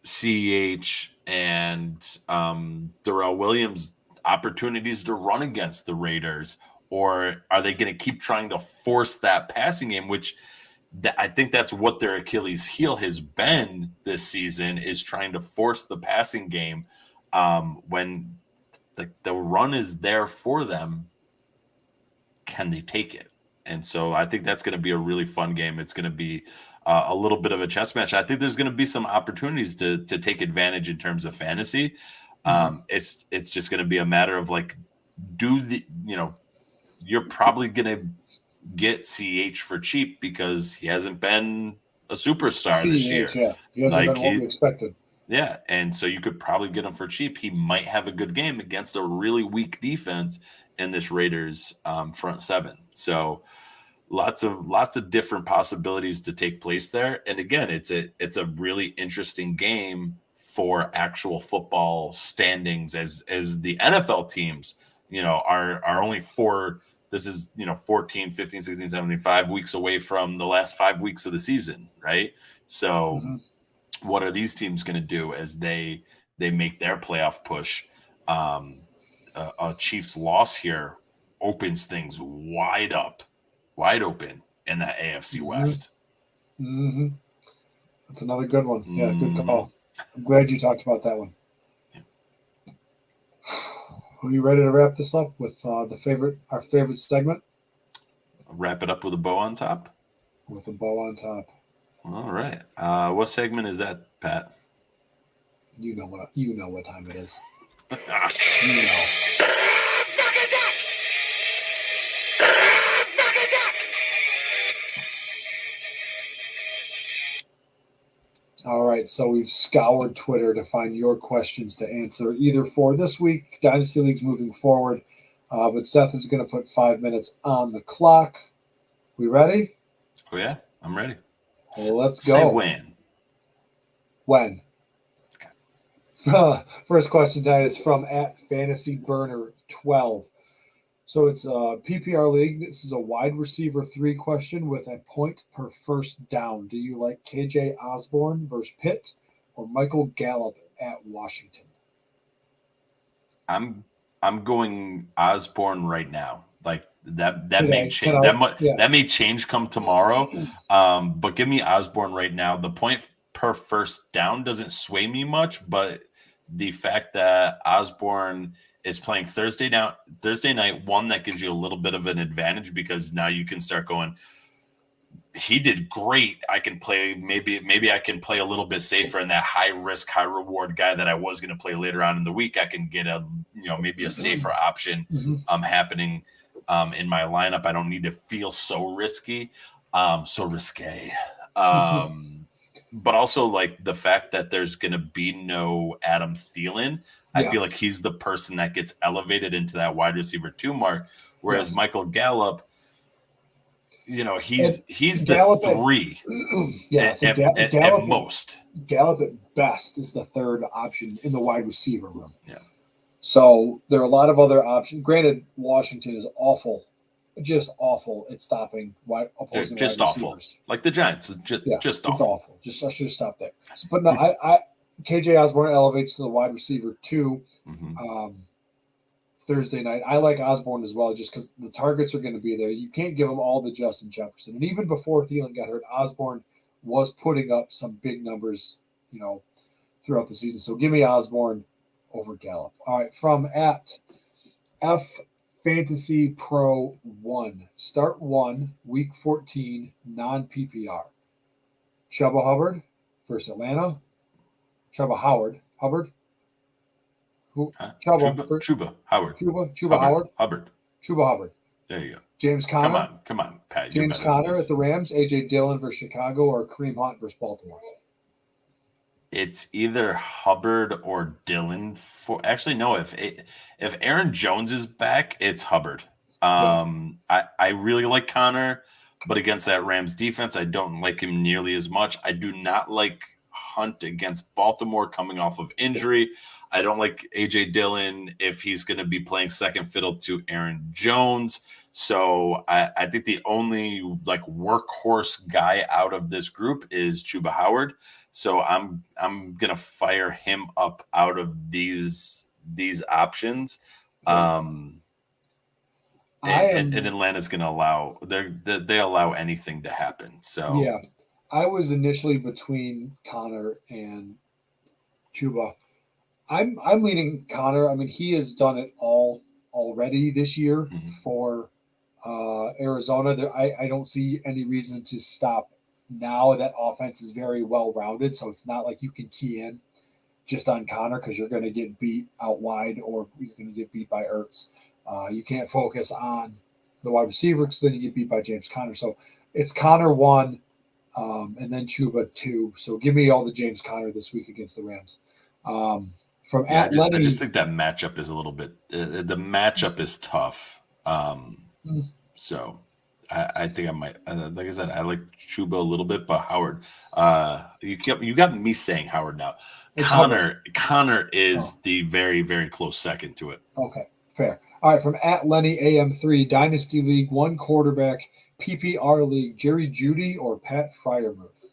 CEH and Darrell Williams opportunities to run against the Raiders, or are they going to keep trying to force that passing game, which I think that's what their Achilles heel has been this season, is trying to force the passing game when the run is there for them. Can they take it? And so I think that's going to be a really fun game. It's going to be a little bit of a chess match. I think there's going to be some opportunities to take advantage in terms of fantasy. It's just going to be a matter of like, you're probably going to get CH for cheap because he hasn't been a superstar this year. Yeah, he hasn't been what we expected. Yeah, and so you could probably get him for cheap. He might have a good game against a really weak defense in this Raiders front seven. So lots of different possibilities to take place there. And again, it's a really interesting game for actual football standings as the NFL teams, are only this is 14, 15, 16, 17, 5 weeks away from the last 5 weeks of the season, right? So what are these teams going to do as they make their playoff push? A Chiefs loss here opens things wide open in that AFC West. That's another good one. Yeah, good call. I'm glad you talked about that one. Yeah. Are you ready to wrap this up with our favorite segment? Wrap it up with a bow on top? With a bow on top. All right. What segment is that, Pat? You know what time it is. All right, so we've scoured Twitter to find your questions to answer, either for this week, Dynasty Leagues moving forward, but Seth is going to put 5 minutes on the clock. We ready? Oh, yeah, I'm ready. Well, let's go. Say when. When? Okay. First question tonight is from @FantasyBurner12. So it's a PPR league. This is a wide receiver 3 question with a point per first down. Do you like KJ Osborne versus Pitt or Michael Gallup at Washington? I'm going Osborne right now. Like that may change. That may change come tomorrow. But give me Osborne right now. The point per first down doesn't sway me much, but the fact that Osborne is playing Thursday night, one, that gives you a little bit of an advantage because now you can start going, he did great. I can play, maybe I can play a little bit safer, and that high risk, high reward guy that I was going to play later on in the week, I can get maybe a safer option happening in my lineup. I don't need to feel so risky, so risque. But also like the fact that there's going to be no Adam Thielen. I feel like he's the person that gets elevated into that wide receiver 2 mark, whereas Michael Gallup, he's Gallup the 3 at most. Gallup at best is the 3rd option in the wide receiver room. Yeah. So there are a lot of other options. Granted, Washington is awful, just awful at stopping opposing just wide awful, receivers. like the Giants. Just awful. I should have stopped there. But no, KJ Osborne elevates to the wide receiver 2 Thursday night. I like Osborne as well, just because the targets are going to be there. You can't give him all to Justin Jefferson. And even before Thielen got hurt, Osborne was putting up some big numbers, throughout the season. So give me Osborne over Gallup. All right, from @FantasyPro1. Start 1, Week 14, non-PPR. Chuba Hubbard versus Atlanta. Chuba Hubbard. Chuba Howard. Hubbard. Chuba Hubbard. There you go. James Conner. Come on, Pat. James Conner at the Rams. AJ Dillon versus Chicago, or Kareem Hunt versus Baltimore. It's either Hubbard or Dillon. Actually, no. If Aaron Jones is back, it's Hubbard. I really like Conner, but against that Rams defense, I don't like him nearly as much. I do not like Hunt against Baltimore coming off of injury. I don't like AJ Dillon if he's going to be playing second fiddle to Aaron Jones. So I think the only like workhorse guy out of this group is Chuba Howard. So I'm gonna fire him up out of these options. And Atlanta's gonna allow they allow anything to happen. So yeah, I was initially between Conner and Chuba. I'm leaning Conner. I mean, he has done it all already this year for Arizona. I don't see any reason to stop now that offense is very well rounded, so it's not like you can key in just on Connor because you're going to get beat out wide or you're going to get beat by Ertz. You can't focus on the wide receiver because then you get beat by James Conner. So it's Connor 1 and then Chuba 2. So give me all the James Conner this week against the Rams. From at Lenny, I just think that matchup is a little bit. The matchup is tough. So I think I might. Like I said, I like Chuba a little bit, but Howard. You got me saying Howard now. Connor is the very, very close second to it. Okay, fair. All right, from at Lenny AM3 Dynasty League 1 quarterback PPR League Jerry Jeudy or Pat Freiermuth.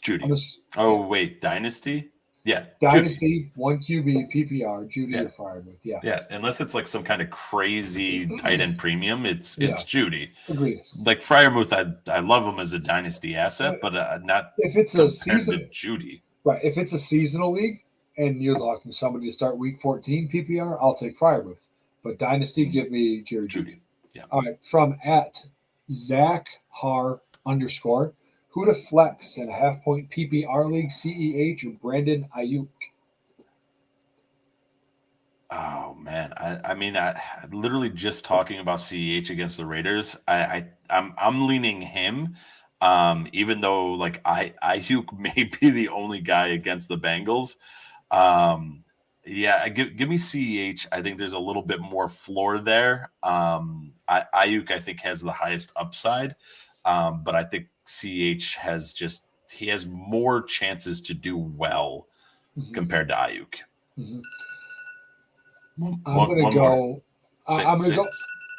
Jeudy. Wait, Dynasty. Yeah, Dynasty, Jeudy. 1 QB, PPR, Jeudy or Freiermuth. Yeah, unless it's like some kind of crazy tight end premium, it's Jeudy. Agreed. Like Freiermuth, I love him as a dynasty asset, but not if it's a season to Jeudy. Right. If it's a seasonal league and you're looking somebody to start week 14 PPR, I'll take Freiermuth. But dynasty, give me Jerry Jeudy. Yeah. All right. From at Zach Har _ who to flex in a half-point PPR league, CEH or Brandon Ayuk? Oh man, I mean, literally just talking about CEH against the Raiders. I'm leaning him, even though like Ayuk may be the only guy against the Bengals. Give me CEH. I think there's a little bit more floor there. Ayuk I think has the highest upside, but I think CH has more chances to do well compared to Ayuk. I'm going to go. I'm going to go.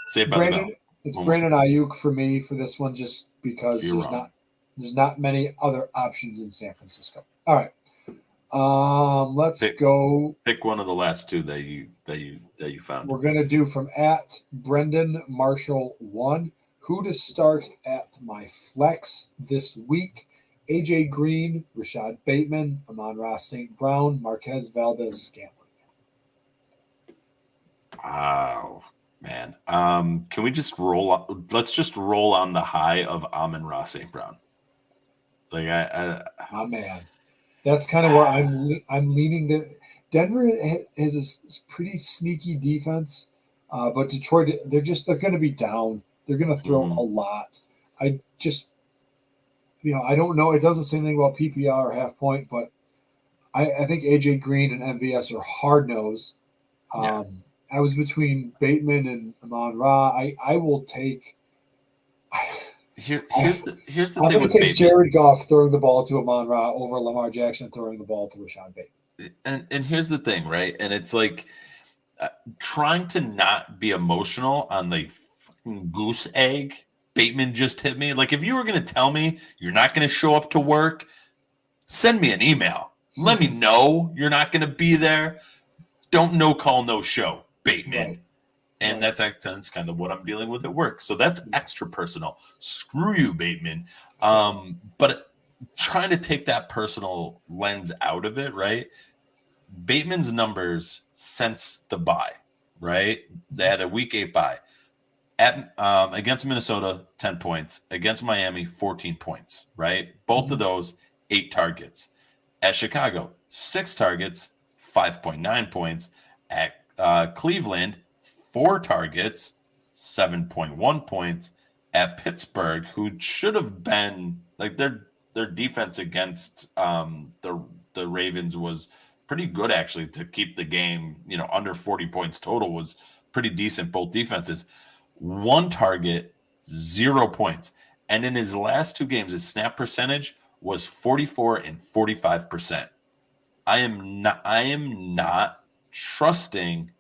Say it Brandon. It's Brandon Ayuk for me for this one, just because there's not many other options in San Francisco. All right. Let's go. Pick one of the last two that you found. We're going to do from at Brendan Marshall 1. Who to start at my flex this week? AJ Green, Rashad Bateman, Amon-Ra St. Brown, Marquez Valdez-Scantling. Wow, man. Can we just roll? Let's just roll on the high of Amon-Ra St. Brown. Like my man, that's kind of where I'm leaning. To Denver has a pretty sneaky defense, but Detroit they're going to be down. They're going to throw a lot. I just, I don't know. It doesn't say anything about PPR or half point, but I think AJ Green and MVS are hard nosed. I was between Bateman and Amon-Ra. I will take. Here's the thing I'm going with to take Bateman. Jared Goff throwing the ball to Amon-Ra over Lamar Jackson throwing the ball to Rashad Bateman. And here's the thing, right? And it's like trying to not be emotional on the fucking goose egg Bateman just hit me. Like, if you were going to tell me you're not going to show up to work, send me an email. Let me know you're not going to be there. Don't no call, no show, Bateman. Right. And that's kind of what I'm dealing with at work. So that's extra personal. Screw you, Bateman. But trying to take that personal lens out of it, right? Bateman's numbers since the bye, right? They had a week 8 bye. Against Minnesota, 10 points. Against Miami, 14 points, right? Both of those, 8 targets. At Chicago, 6 targets, 5.9 points. At Cleveland, 4 targets, 7.1 points. At Pittsburgh, who should have been like their defense against the Ravens was pretty good actually to keep the game, under 40 points total was pretty decent, both defenses. 1 target, 0 points. And in his last 2 games, his snap percentage was 44 and 45%. I am not trusting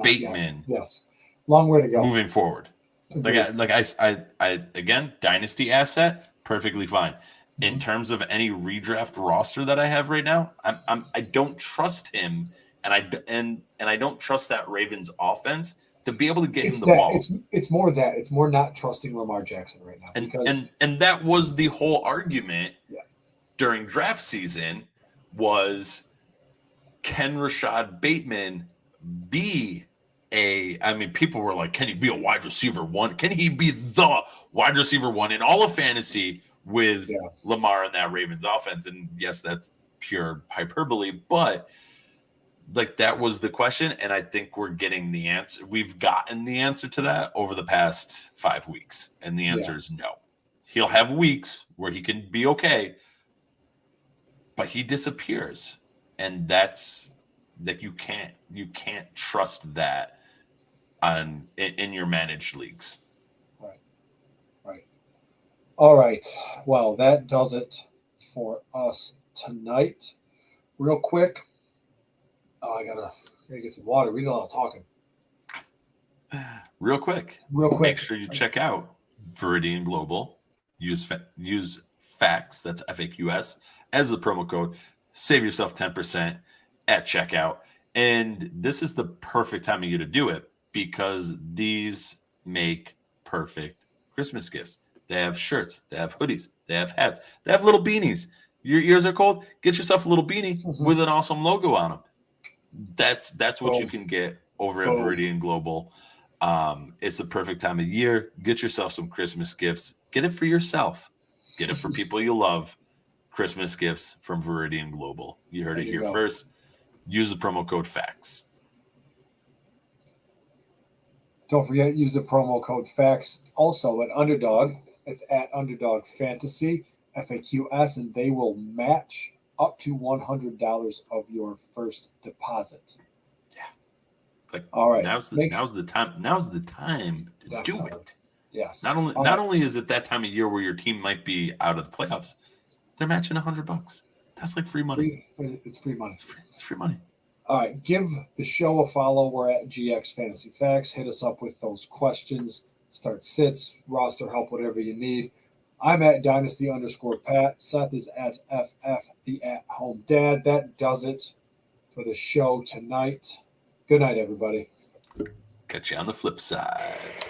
Bateman. Yes. Long way to go. Moving forward. I again, dynasty asset, perfectly fine. In terms of any redraft roster that I have right now, I don't trust him, and I don't trust that Ravens offense to be able to get him the ball. It's more that. It's more not trusting Lamar Jackson right now. And that was the whole argument during draft season was, can Rashad Bateman be people were like, can he be a wide receiver 1? Can he be the wide receiver 1 in all of fantasy with Lamar and that Ravens offense. And yes, that's pure hyperbole, but like that was the question. And I think we're getting the answer. We've gotten the answer to that over the past 5 weeks. And the answer is no. He'll have weeks where he can be okay, but he disappears. And that's that you can't trust that in your managed leagues. Right. All right. Well, that does it for us tonight. Real quick. Oh, I gotta get some water. We did a lot of talking. Real quick. Make sure you check out Viridian Global. Use FAQS, that's FAQS, as the promo code. Save yourself 10% at checkout. And this is the perfect time of year to do it because these make perfect Christmas gifts. They have shirts, they have hoodies, they have hats, they have little beanies. Your ears are cold? Get yourself a little beanie with an awesome logo on them. That's what you can get over at Viridian Global. It's the perfect time of year. Get yourself some Christmas gifts. Get it for yourself. Get it for people you love. Christmas gifts from Viridian Global. You heard it here first. Use the promo code FAQS. Don't forget, use the promo code FAQS. Also at Underdog, it's at Underdog Fantasy, FAQS, and they will match up to $100 of your first deposit. Yeah. Like, all right. Now's the time to do it. Yes. Not only is it that time of year where your team might be out of the playoffs, they're matching $100. That's like free money. It's free money. It's free money. All right. Give the show a follow. We're at GX Fantasy Facts. Hit us up with those questions. Start sits, roster help, whatever you need. I'm at Dynasty_Pat. Seth is at FF, the at home dad. That does it for the show tonight. Good night, everybody. Catch you on the flip side.